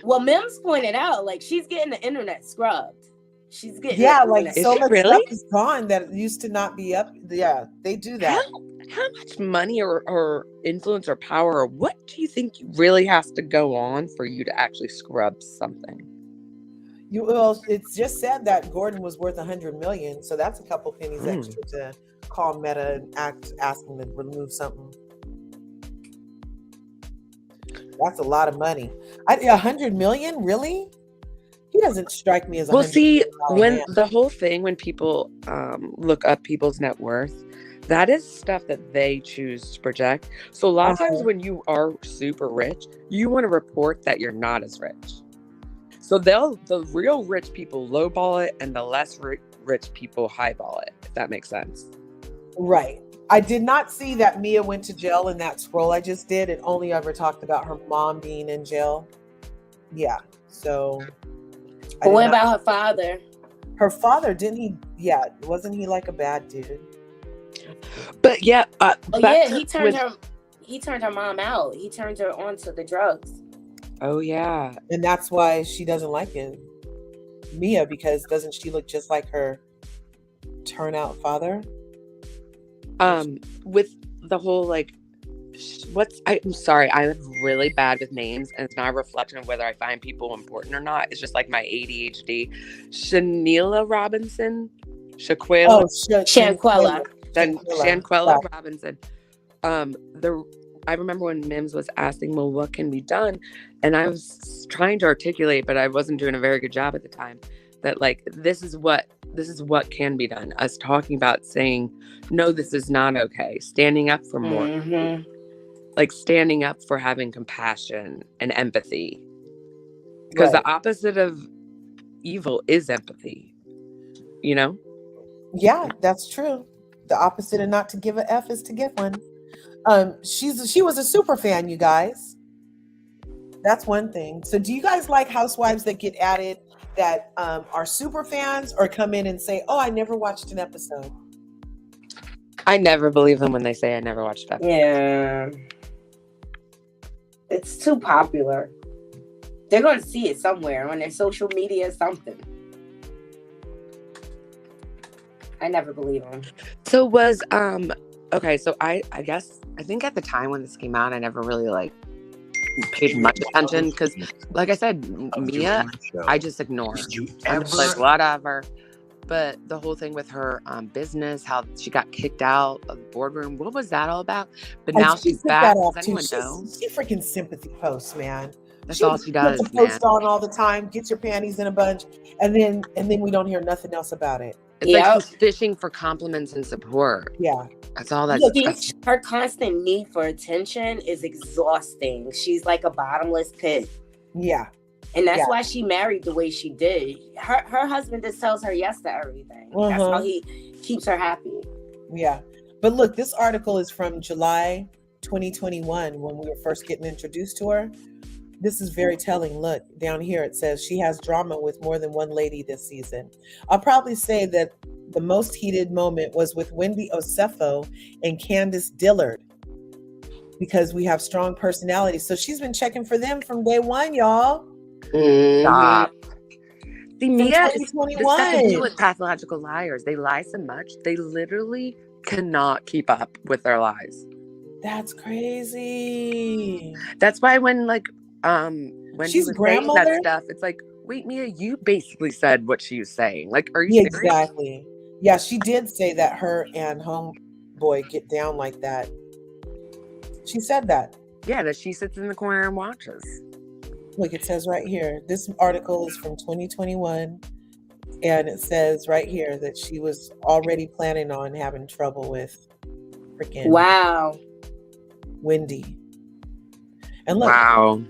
Well, Mims pointed out, like, she's getting the internet scrubbed. She's getting like so much stuff is gone that used to not be up. Yeah, they do that. How much money or influence or power or what do you think really has to go on for you to actually scrub something? Well, it's just said that Gordon was worth $100 million, so that's a couple pennies extra to call Meta and ask them to remove something. That's a lot of money. $100 million, really? He doesn't strike me as a. Well, see, when the whole thing, when people look up people's net worth, that is stuff that they choose to project. So a lot of times when you are super rich, you want to report that you're not as rich. So the real rich people lowball it, and the less rich people highball it. If that makes sense. Right. I did not see that Mia went to jail in that scroll I just did. It only ever talked about her mom being in jail. Yeah. So. But what about her father? Her father, didn't he? Yeah. Wasn't he like a bad dude? But yeah. He turned her mom out. He turned her onto the drugs. Oh yeah. And that's why she doesn't like him. Mia, because doesn't she look just like her turnout father? With the whole like, I'm sorry, I'm really bad with names, and it's not a reflection of whether I find people important or not. It's just like my ADHD. Shanquella Robinson, Shaquilla, Shanquella. then Shanquella Robinson. I remember when Mims was asking, well, what can be done? And I was trying to articulate, but I wasn't doing a very good job at the time, that like, this is what can be done. Us talking about saying, no, this is not okay. Standing up for more. Mm-hmm. Like standing up for having compassion and empathy. Because the opposite of evil is empathy. You know? Yeah, that's true. The opposite of not to give a F is to give one. She was a super fan, you guys. That's one thing. So do you guys like housewives that get added that are super fans or come in and say, oh, I never watched an episode? I never believe them when they say I never watched that. Yeah. It's too popular. They're going to see it somewhere on their social media or something. I never believe them. So was, okay, so I guess, I think at the time when this came out, I never really like paid much attention because, like I said, Mia, I just ignore. I'm just like, whatever. But the whole thing with her business, how she got kicked out of the boardroom, what was that all about? But now she's back. Does anyone know? She freaking sympathy posts, man. That's all she does, puts a post on all the time, gets your panties in a bunch, and then we don't hear nothing else about it. It's like she's fishing for compliments and support. Yeah. That's all that. Her constant need for attention is exhausting. She's like a bottomless pit. Yeah. And that's why she married the way she did. Her husband just tells her yes to everything. Uh-huh. That's how he keeps her happy. Yeah. But look, this article is from July 2021 when we were first getting introduced to her. This is very telling. Look, down here it says she has drama with more than one lady this season. I'll probably say that the most heated moment was with Wendy Osefo and Candace Dillard because we have strong personalities. So she's been checking for them from day one, y'all. Stop. See, Mia is this with pathological liars. They lie so much. They literally cannot keep up with their lies. That's crazy. That's why when she's grandmother saying that stuff, it's like, wait, Mia, you basically said what she was saying. Like, are you serious? Exactly. Yeah, she did say that her and homeboy get down like that. She said that. Yeah, that she sits in the corner and watches. Look, it says right here, this article is from 2021, and it says right here that she was already planning on having trouble with freaking Wendy. And look,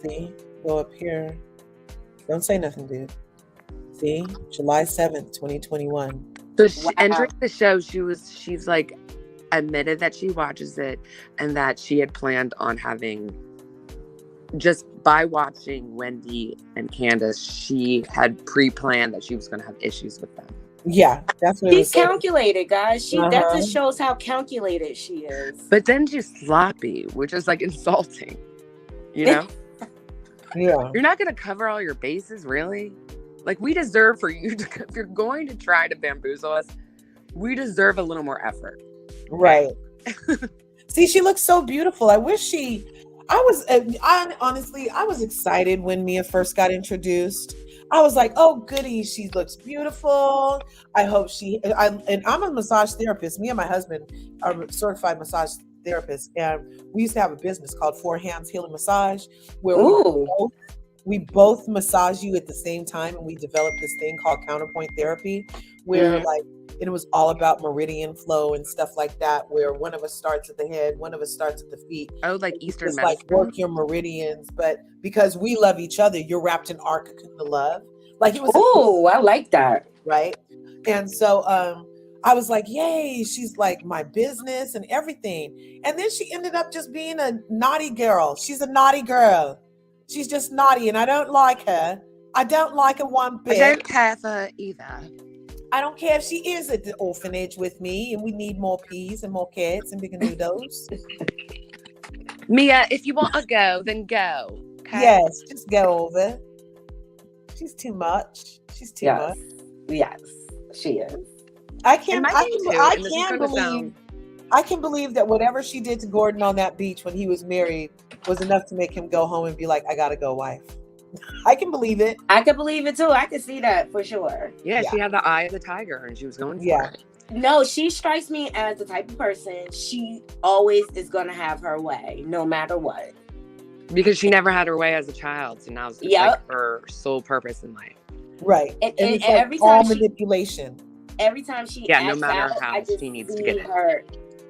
see, go up here. Don't say nothing, dude. See, July 7th, 2021. So entering the show, she's like admitted that she watches it and that she had planned on having, just by watching Wendy and Candace, she had pre-planned that she was going to have issues with them. Yeah, that's what she's calculated, guys. That just shows how calculated she is. But then she's sloppy, which is like insulting. You know? Yeah. You're not going to cover all your bases, really? Like, we deserve for you to, if you're going to try to bamboozle us, we deserve a little more effort. Right. See, she looks so beautiful. I wish honestly, I was excited when Mia first got introduced. I was like, oh, goody, she looks beautiful. I hope and I'm a massage therapist. Me and my husband are a certified massage therapists, and we used to have a business called Four Hands Healing Massage, where we both massage you at the same time, and we developed this thing called counterpoint therapy, where it was all about meridian flow and stuff like that, where one of us starts at the head, one of us starts at the feet. Oh, like Eastern medicine. Like work your meridians, but because we love each other, you're wrapped in our cocoon of love. Like it was. Oh, I like that. Right. And so I was like, yay, she's like my business and everything. And then she ended up just being a naughty girl. She's a naughty girl. She's just naughty, and I don't like her. I don't like her one bit. I don't care for her either. I don't care if she is at the orphanage with me and we need more peas and more carrots and bigger noodles. Mia, if you want to go, then go. Okay? Yes, just go over. She's too much. She's too much. Yes, she is. I can't believe I can believe that whatever she did to Gordon on that beach when he was married was enough to make him go home and be like, I gotta go, wife. I can believe it. I could believe it too. I could see that for sure. Yeah, Yeah. she had the eye of the tiger and she was going for Yeah. it. No, she strikes me as the type of person, she always is gonna have her way, no matter what. Because she never had her way as a child, so now it's like her sole purpose in life. Right. And it's every like all time manipulation. Every time she Yeah, no acts matter out, how I just she needs to see get it. her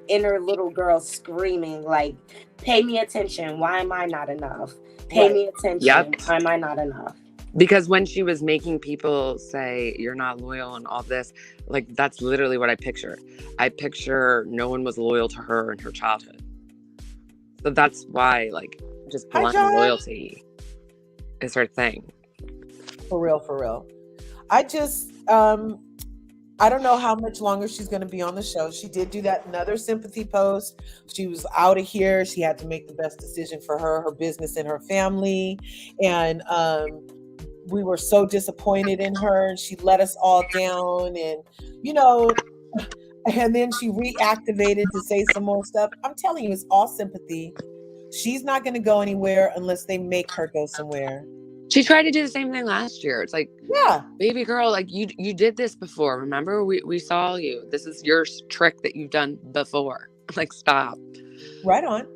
inner little girl screaming like, pay me attention, why am I not enough? Pay me attention, why am I not enough? Because when she was making people say you're not loyal and all this, like that's literally what I picture. I picture no one was loyal to her in her childhood. So that's why like just blunt loyalty is her thing. For real. I just I don't know how much longer she's going to be on the show. She did do that another sympathy post. She was out of here. She had to make the best decision for her business, and her family. And we were so disappointed in her, and she let us all down. And, you know, and then she reactivated to say some more stuff. I'm telling you, it's all sympathy. She's not going to go anywhere unless they make her go somewhere. She tried to do the same thing last year. It's like, yeah, baby girl, like you did this before. Remember, we saw you. This is your trick that you've done before. Like, stop. Right on.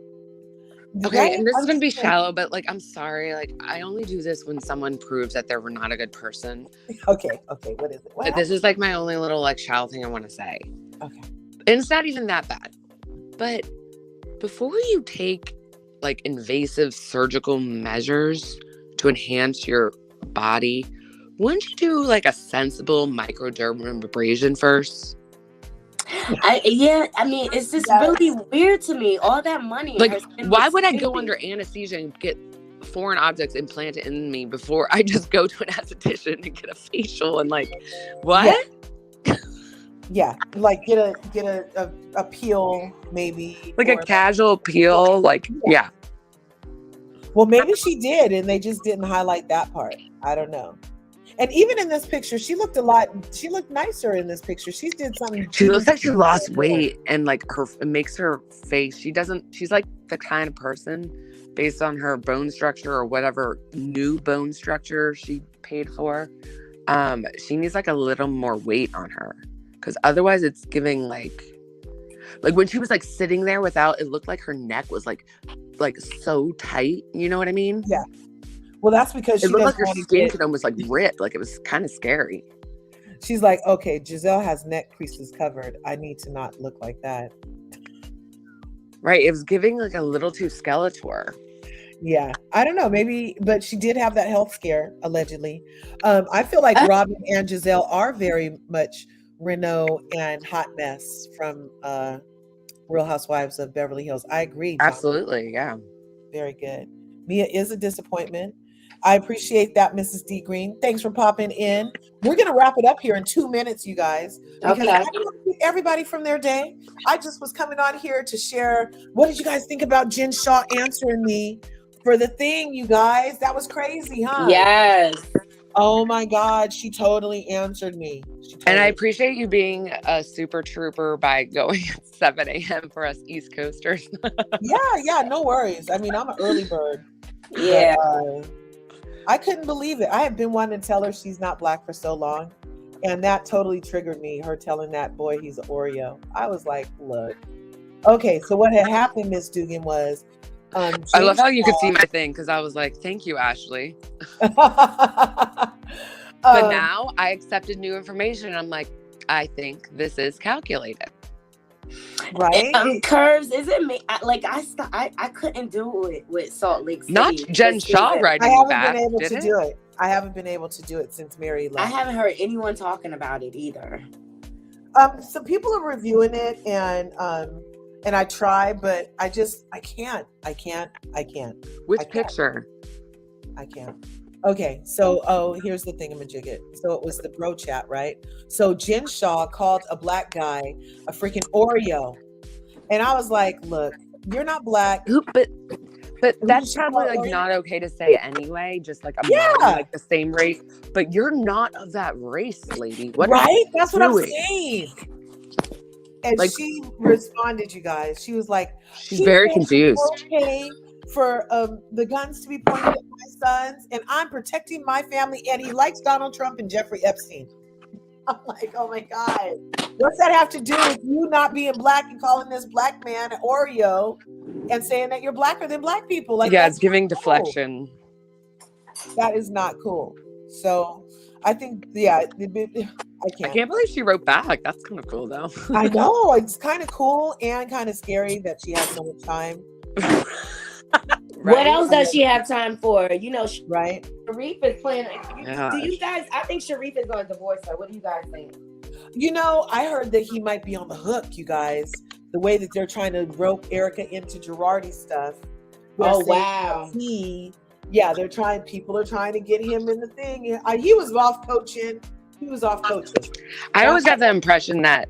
Okay, right? and this is gonna be shallow, but like, I'm sorry. Like, I only do this when someone proves that they were not a good person. Okay. What is it? But this is like my only little like shallow thing I want to say. Okay. And it's not even that bad. But before you take like invasive surgical measures to enhance your body, wouldn't you do like a sensible microdermabrasion first? I mean, it's just really weird to me. All that money. Like, why would I go under anesthesia and get foreign objects implanted in me before I just go to an esthetician and get a facial and like, what? Yeah, like get a peel maybe. Like a casual peel, like yeah. Well, maybe she did, and they just didn't highlight that part. I don't know. And even in this picture, she looked nicer in this picture. She did something. She looks like she lost weight, and like it makes her face. She's like the kind of person based on her bone structure or whatever new bone structure she paid for. She needs like a little more weight on her, because otherwise it's giving like when she was like sitting there without, it looked like her neck was like so tight. You know what I mean? Yeah. Well, that's because it looked like her skin could almost like rip. Like it was kind of scary. She's like, okay, Giselle has neck creases covered. I need to not look like that. Right. It was giving like a little too Skeletor. Yeah. I don't know. Maybe, but she did have that health scare, allegedly. I feel like Robin and Giselle are very much Renault and Hot Mess from Real Housewives of Beverly Hills. I agree. Tom. Absolutely. Yeah. Very good. Mia is a disappointment. I appreciate that, Mrs. D. Green. Thanks for popping in. We're going to wrap it up here in 2 minutes, you guys. Because I want to keep everybody from their day. I just was coming on here to share. What did you guys think about Jen Shaw answering me for the thing, you guys? That was crazy, huh? Yes. Oh my God, she totally answered me. And I appreciate you being a super trooper by going at 7 a.m. for us East Coasters. Yeah, no worries. I mean, I'm an early bird. Yeah. But, I couldn't believe it. I have been wanting to tell her she's not black for so long. And that totally triggered me, her telling that boy he's an Oreo. I was like, look. Okay, so what had happened, Miss Dugan, was I love how you could see my thing, because I was like, thank you, Ashley. But now I accepted new information. And I'm like, I think this is calculated. Right? Curves, is it me? I couldn't do it with Salt Lake City. Not Jen Shaw writing you back. I haven't been able to do it since Mary left. I haven't heard anyone talking about it either. Some people are reviewing it, and I try, but I can't. Which picture? I can't. Okay, so here's the thingamajigget. So it was the bro chat, right? So Jen Shaw called a black guy a freaking Oreo, and I was like, "Look, you're not black." But that's probably like not okay to say anyway. Just like I'm not like the same race, but you're not of that race, lady. What right? That's what I'm saying. And Like, she responded, you guys. She was like, she's very thinks confused. it's okay for the guns to be pointed at my sons, and I'm protecting my family, and he likes Donald Trump and Jeffrey Epstein. I'm like, oh my God. What's that have to do with you not being black and calling this black man an Oreo and saying that you're blacker than black people? Like, Yeah, that's it's giving not cool. deflection. That is not cool. So I think, yeah, I can't believe she wrote back. That's kind of cool, though. I know. It's kind of cool and kind of scary that she has so much time. Right? What else does she have time for? You know, Right? Sharif is playing. Yeah. Do you guys? I think Sharif is going to divorce her. What do you guys think? You know, I heard that he might be on the hook, you guys. The way that they're trying to rope Erica into Girardi's stuff. They're Oh, saying wow. that people are trying to get him in the thing. He was off coaching. I always got the impression that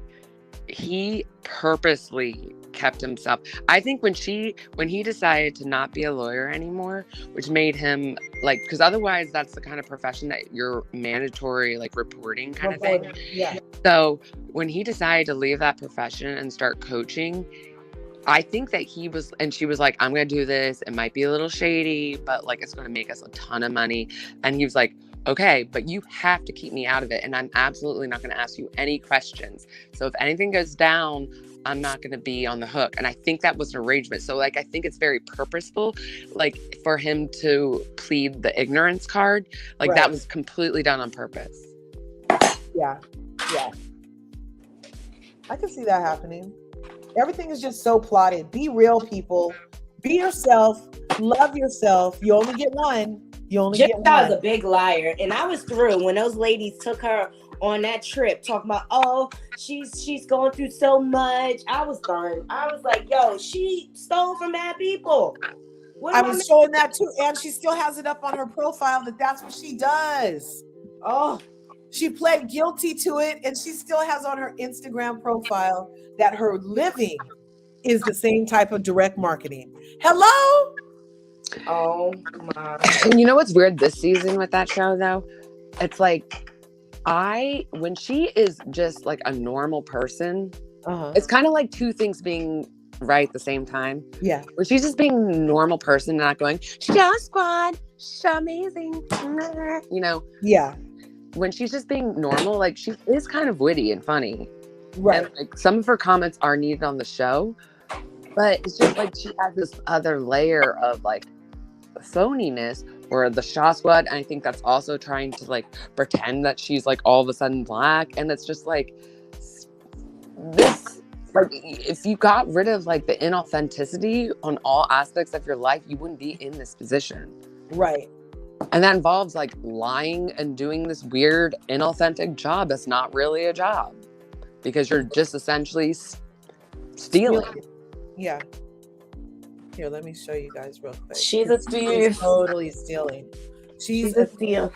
he purposely kept himself. I think when he decided to not be a lawyer anymore, which made him like, because otherwise that's the kind of profession that you're mandatory like reporting kind of thing. Yeah. So when he decided to leave that profession and start coaching, I think that she was like, I'm going to do this. It might be a little shady, but like, it's going to make us a ton of money. And he was like, okay, but you have to keep me out of it. And I'm absolutely not going to ask you any questions. So if anything goes down, I'm not going to be on the hook. And I think that was an arrangement. So like, I think it's very purposeful, like for him to plead the ignorance card. Like Right. that was completely done on purpose. Yeah. I can see that happening. Everything is just so plotted. Be real, people. Be yourself. Love yourself. You only get one. Jessica was a big liar, and I was through when those ladies took her on that trip, talking about, oh, she's going through so much. I was done. I was like, yo, she stole from bad people. I was showing that too, and she still has it up on her profile that's what she does. Oh, she pled guilty to it, and she still has on her Instagram profile that her living is the same type of direct marketing. Hello? Oh my. And you know what's weird this season with that show though? It's like when she is just like a normal person, it's kind of like two things being right at the same time. Yeah. Where she's just being a normal person, not going, show squad, show amazing. You know? Yeah. When she's just being normal, like she is kind of witty and funny. Right. And like some of her comments are needed on the show, but it's just like she has this other layer of like phoniness or the Shaw Squad, and I think that's also trying to like pretend that she's like all of a sudden black, and it's just like this, like if you got rid of like the inauthenticity on all aspects of your life, you wouldn't be in this position. Right. And that involves like lying and doing this weird inauthentic job that's not really a job because you're just essentially stealing. Yeah. Here, let me show you guys real quick. She's a thief. She's totally stealing. She's a thief.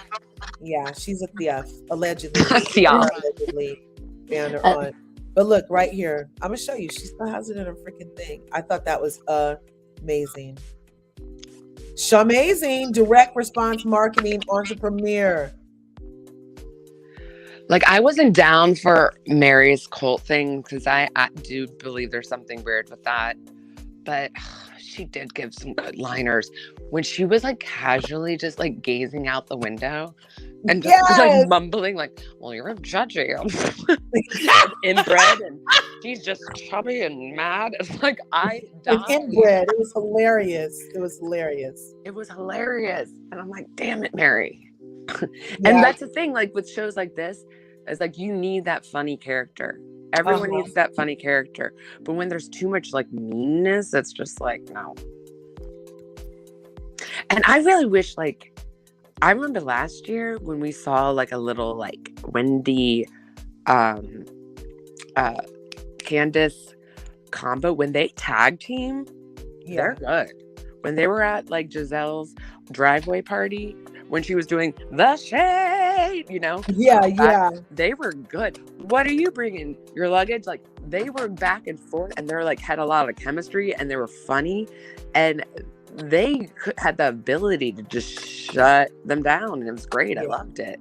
Yeah, she's a thief. Allegedly. Allegedly. Found her on. But look, right here. I'm going to show you. She still has it in her freaking thing. I thought that was amazing. Shamazing. Direct response marketing entrepreneur. Like, I wasn't down for Mary's cult thing because I do believe there's something weird with that. But she did give some good liners when she was like casually just like gazing out the window and just like mumbling like, well, you're judgy. Inbred and she's just chubby and mad. It's like I died. Inbred. It was hilarious. It was hilarious. And I'm like, damn it, Mary. And that's the thing, like with shows like this, is like you need that funny character. Everyone needs that funny character. But when there's too much like meanness, it's just like, no. And I really wish, like, I remember last year when we saw like a little like Wendy Candace combo, when they tag team, they're good. When they were at like Giselle's driveway party, when she was doing the shade, you know? Yeah. They were good. What are you bringing? Your luggage? Like, they were back and forth, and they're like, had a lot of chemistry, and they were funny, and they had the ability to just shut them down, and it was great. I loved it.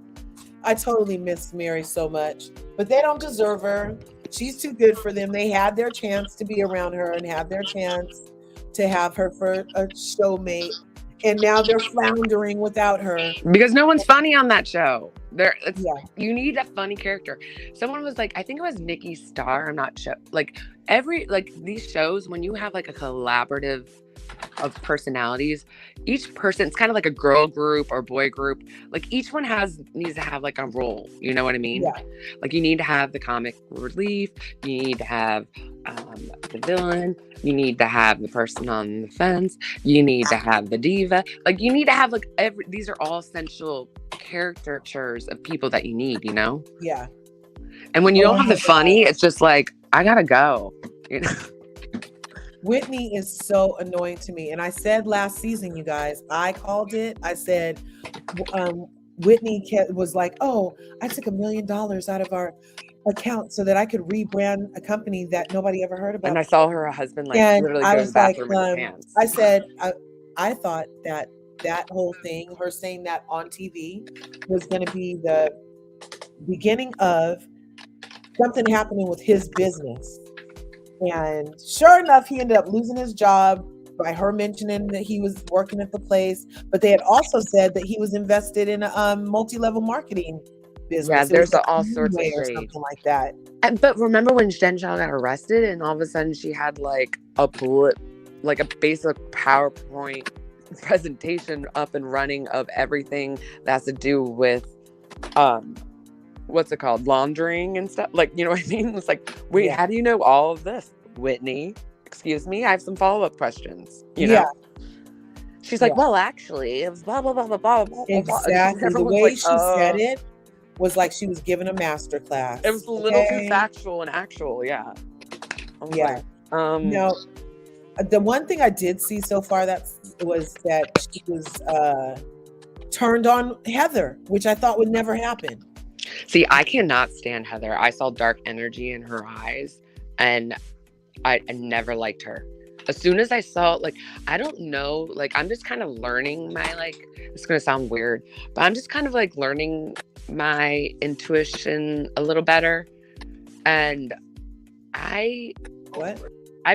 I totally missed Mary so much, but they don't deserve her. She's too good for them. They had their chance to be around her and had their chance to have her for a showmate. And now they're floundering without her. Because no one's funny on that show. Yeah. You need a funny character. Someone was like, I think it was Nikki Starr. I'm not sure. Like these shows, when you have like a collaborative of personalities, each person, it's kind of like a girl group or boy group. Like each one needs to have like a role. You know what I mean? Yeah. Like you need to have the comic relief. You need to have the villain. You need to have the person on the fence. You need to have the diva. Like you need to have like these are all essential caricatures of people that you need, you know? Yeah. And when you don't have the funny, it's just like, I gotta go. You know? Whitney is so annoying to me. And I said last season, you guys, I called it. I said, Whitney was like, oh, I took $1 million out of our account so that I could rebrand a company that nobody ever heard about. And I saw her husband like and literally I go to the was like, bathroom in his pants. I said, I thought that whole thing, her saying that on TV, was going to be the beginning of something happening with his business. And sure enough, he ended up losing his job by her mentioning that he was working at the place. But they had also said that he was invested in a multi-level marketing business. Yeah, there's all sorts of or shade. something like that. But remember when Jen Shah got arrested and all of a sudden she had like a basic PowerPoint presentation up and running of everything that has to do with what's it called, laundering and stuff, like, you know what I mean? It's like, wait, Yeah. how do you know all of this, Whitney? Excuse me, I have some follow-up questions, you know? She's like, well, actually it was blah blah blah blah blah blah. Exactly. The way she said it was like she was giving a master class. It was a little too factual and actual. Yeah. Yeah. Like, no, the one thing I did see so far was that she was turned on Heather, which I thought would never happen. See, I cannot stand Heather. I saw dark energy in her eyes and I never liked her. As soon as I saw, like, I don't know, like, I'm just kind of learning my, like, it's going to sound weird, but I'm just kind of like learning my intuition a little better. And I've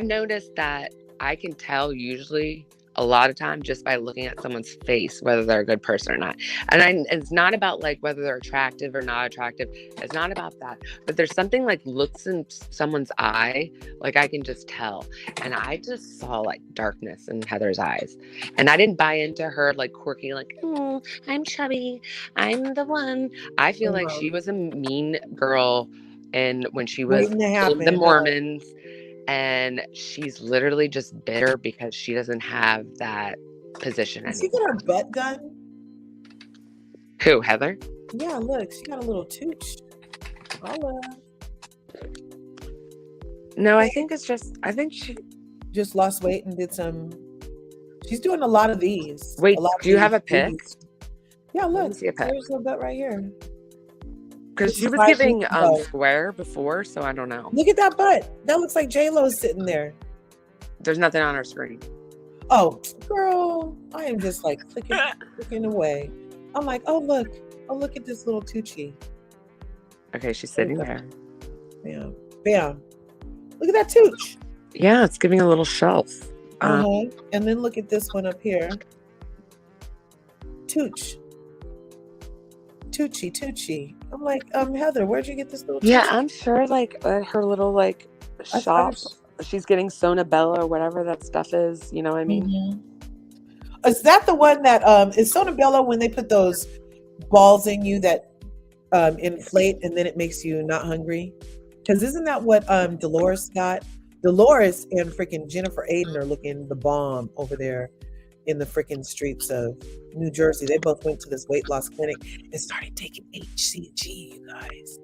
noticed that I can tell usually a lot of time just by looking at someone's face whether they're a good person or not. And it's not about like whether they're attractive or not attractive. It's not about that. But there's something like looks in someone's eye, like I can just tell. And I just saw like darkness in Heather's eyes. And I didn't buy into her like quirky, like, oh, I'm chubby, I'm the one. I feel like she was a mean girl, and when she was in the Mormons. And she's literally just bitter because she doesn't have that position anymore. Did she get her butt done? Who, Heather? Yeah, look, she got a little tooch. Holla. No, I think she just lost weight and did some. She's doing a lot of these. Wait, do you have a pic? Yeah, look. See a pic. There's her butt right here. Because she was giving square before, so I don't know. Look at that butt. That looks like J-Lo's sitting there. There's nothing on her screen. Oh, girl. I am just like clicking away. I'm like, oh, look at this little Tucci. Okay, she's sitting there. Bam. Bam. Look at that Tooch. Yeah, it's giving a little shelf. And then look at this one up here. Tooch. Tucci. I'm like, Heather, where'd you get this little Tucci? Yeah, I'm sure like her little like shop. She's getting Sonabella or whatever that stuff is. You know what I mean? Mm-hmm. Is that the one that is Sonabella when they put those balls in you that inflate and then it makes you not hungry? Because isn't that what Dolores got? Dolores and freaking Jennifer Aiden are looking the bomb over there in the freaking streets of New Jersey. They both went to this weight loss clinic and started taking HCG, you guys.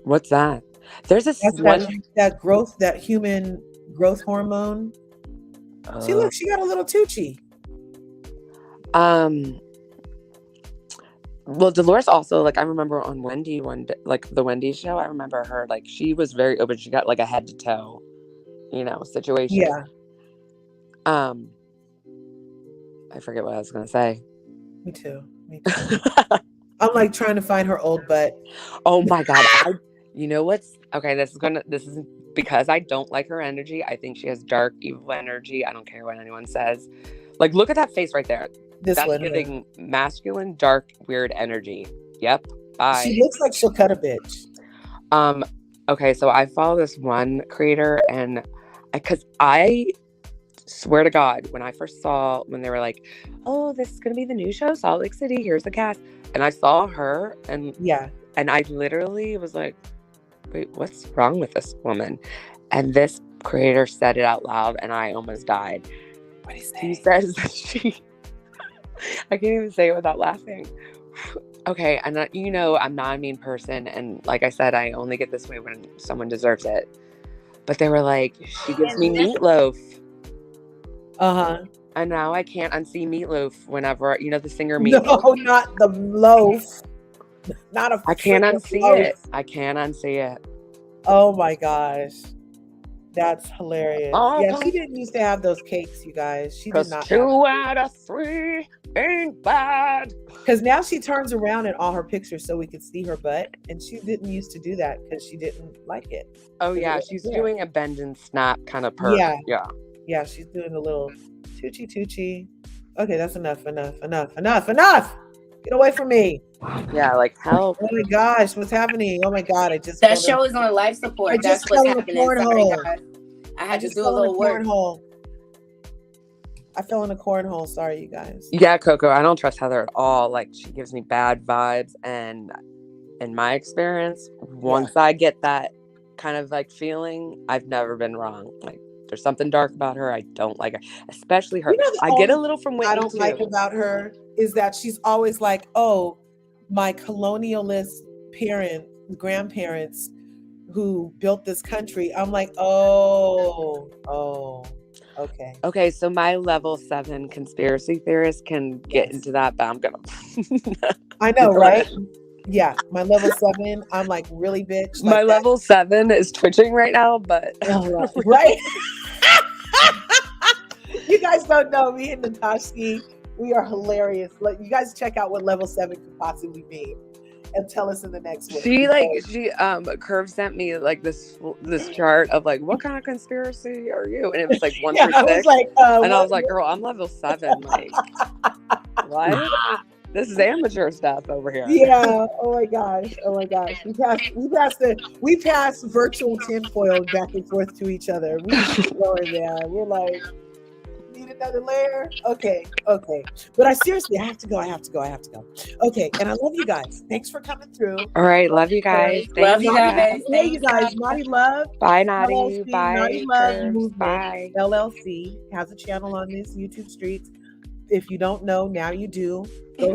What's that? There's this one that human growth hormone. See, look, she got a little Tucci. Well, Dolores also, like, I remember on Wendy one day, like the Wendy show, I remember her, like, she was very open. She got like a head to toe, situation. Yeah. I forget what I was gonna say. Me too. I'm like trying to find her old butt. Oh my God. You know what's Okay, this is because I don't like her energy. I think she has dark, evil energy. I don't care what anyone says. Like, look at that face right there. That's giving masculine, dark, weird energy. Yep. Bye. She looks like she'll cut a bitch. Okay, so I follow this one creator, and because I swear to God, when I first saw, when they were like, oh, this is gonna be the new show, Salt Lake City, here's the cast, and I saw her, and I literally was like, wait, what's wrong with this woman? And this creator said it out loud, and I almost died. What is that? He says that she I can't even say it without laughing. Okay, and I'm not a mean person, and like I said, I only get this way when someone deserves it. But they were like, she gives me meatloaf. And now I can't unsee Meatloaf whenever, the singer Meatloaf. No, not the loaf. Not a. I can't unsee loaf. it. I can't unsee it. Oh my gosh. That's hilarious. Oh, yeah, she didn't used to have those cakes, you guys. She did not. 2 out of 3 ain't bad. Because now she turns around in all her pictures so we could see her butt. And she didn't used to do that because she didn't like it. Oh, yeah. She's doing a bend and snap kind of perk. Yeah. Yeah, she's doing a little toochie. Okay, that's enough. Get away from me. Yeah, like help. Oh my gosh, what's happening? Oh my God, that show is on life support. That's what's happening. Sorry, guys. I had to do a little work. I fell in a cornhole. Sorry, you guys. Yeah, Coco, I don't trust Heather at all. Like, she gives me bad vibes. And in my experience, once I get that kind of like feeling, I've never been wrong. Like, there's something dark about her. I don't like her, especially her. I get a little from Whitney I don't like about her is that she's always like, oh, my colonialist grandparents who built this country. I'm like, oh, okay. Okay, so my level 7 conspiracy theorist can get into that, but I'm gonna. I know, right? Yeah, my level 7, I'm like, really, bitch? Like my level 7 is twitching right now, but right. You guys don't know me and Natasha. We are hilarious. Like, you guys check out what level 7 could possibly be, and tell us in the next one. Curve sent me like this chart of like, what kind of conspiracy are you? And it was like 1 through 6. I was like, and I was like, girl, I'm level 7. Like, what? This is amateur stuff over here. Yeah. Oh my gosh. We passed virtual tinfoil back and forth to each other. We keep going there. We're like, need another layer? Okay. But I have to go. Okay. And I love you guys. Thanks for coming through. All right. Love you guys. Love you guys. Hey, you guys. Naughty Love. Bye, Naughty. LLC, Bye. Naughty Love Movement. Bye. LLC has a channel on these YouTube streets. If you don't know, now you do.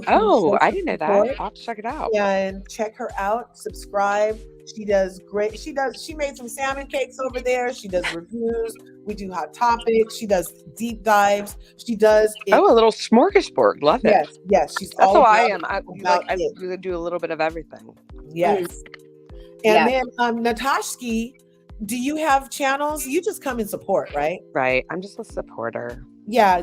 Oh, I didn't know that. I'll have to check it out. Yeah, and check her out. Subscribe. She does great. She made some salmon cakes over there. She does reviews. We do hot topics. She does deep dives. She does a little smorgasbord. Love it. Yes. That's how I am. I do a little bit of everything. Yes. And then Natasha, do you have channels? You just come and support, right? Right. I'm just a supporter. Yeah,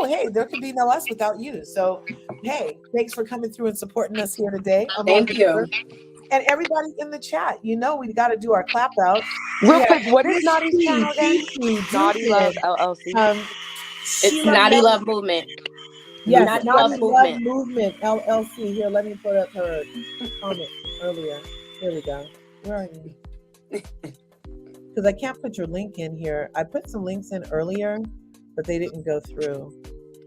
hey, there can be no us without you. So, hey, thanks for coming through and supporting us here today. Thank you. And everybody in the chat, we got to do our clap out. Real quick, what is Naughty's channel again? Naughty Love LLC. It's Naughty Love Movement. Yes, Naughty Love Movement LLC. Here, let me put up her comment earlier. Here we go. Where are you? Because I can't put your link in here. I put some links in earlier, but they didn't go through.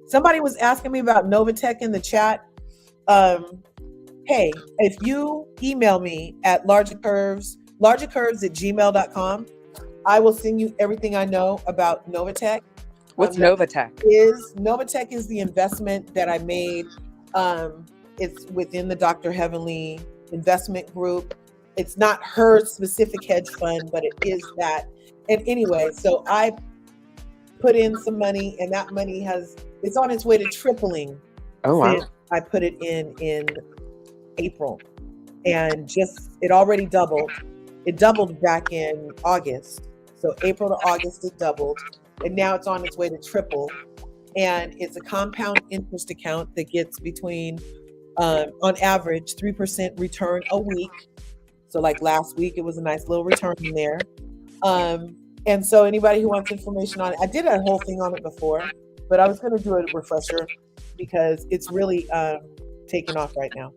Somebody was asking me about Novatech in the chat. Hey, if you email me at largacurves@gmail.com, I will send you everything I know about Novatech. What's Novatech? Novatech is the investment that I made. It's within the Dr. Heavenly investment group. It's not her specific hedge fund, but it is that. And anyway, so I put in some money, and that money it's on its way to tripling. Oh, wow. I put it in April, and it already doubled. It doubled back in August. So April to August, it doubled, and now it's on its way to triple. And it's a compound interest account that gets between, on average, 3% return a week. So like last week, it was a nice little return in there. And so anybody who wants information on it, I did a whole thing on it before, but I was going to do a refresher because it's really taking off right now.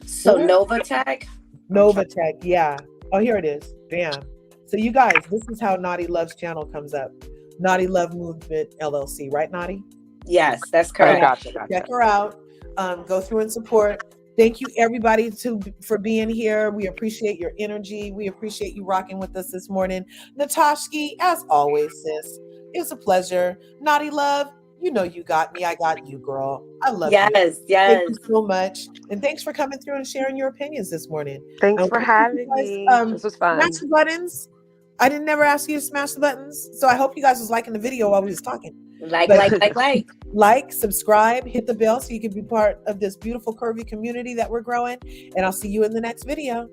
So Novatech? Novatech, yeah. Oh, here it is. Bam. So you guys, this is how Naughty Love's channel comes up. Naughty Love Movement LLC, right, Naughty? Yes, that's Oh, correct. gotcha. Check her out. Go through and support. Thank you, everybody, for being here. We appreciate your energy. We appreciate you rocking with us this morning. Natashki, as always, sis, it's a pleasure. Naughty Love, you know you got me. I got you, girl. I love you. Yes. Thank you so much. And thanks for coming through and sharing your opinions this morning. Thanks for having me. This was fun. Smash the buttons. I didn't never ask you to smash the buttons. So I hope you guys was liking the video while we was talking. Like, subscribe, hit the bell so you can be part of this beautiful curvy community that we're growing. And I'll see you in the next video.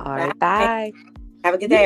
All right, bye. Have a good day.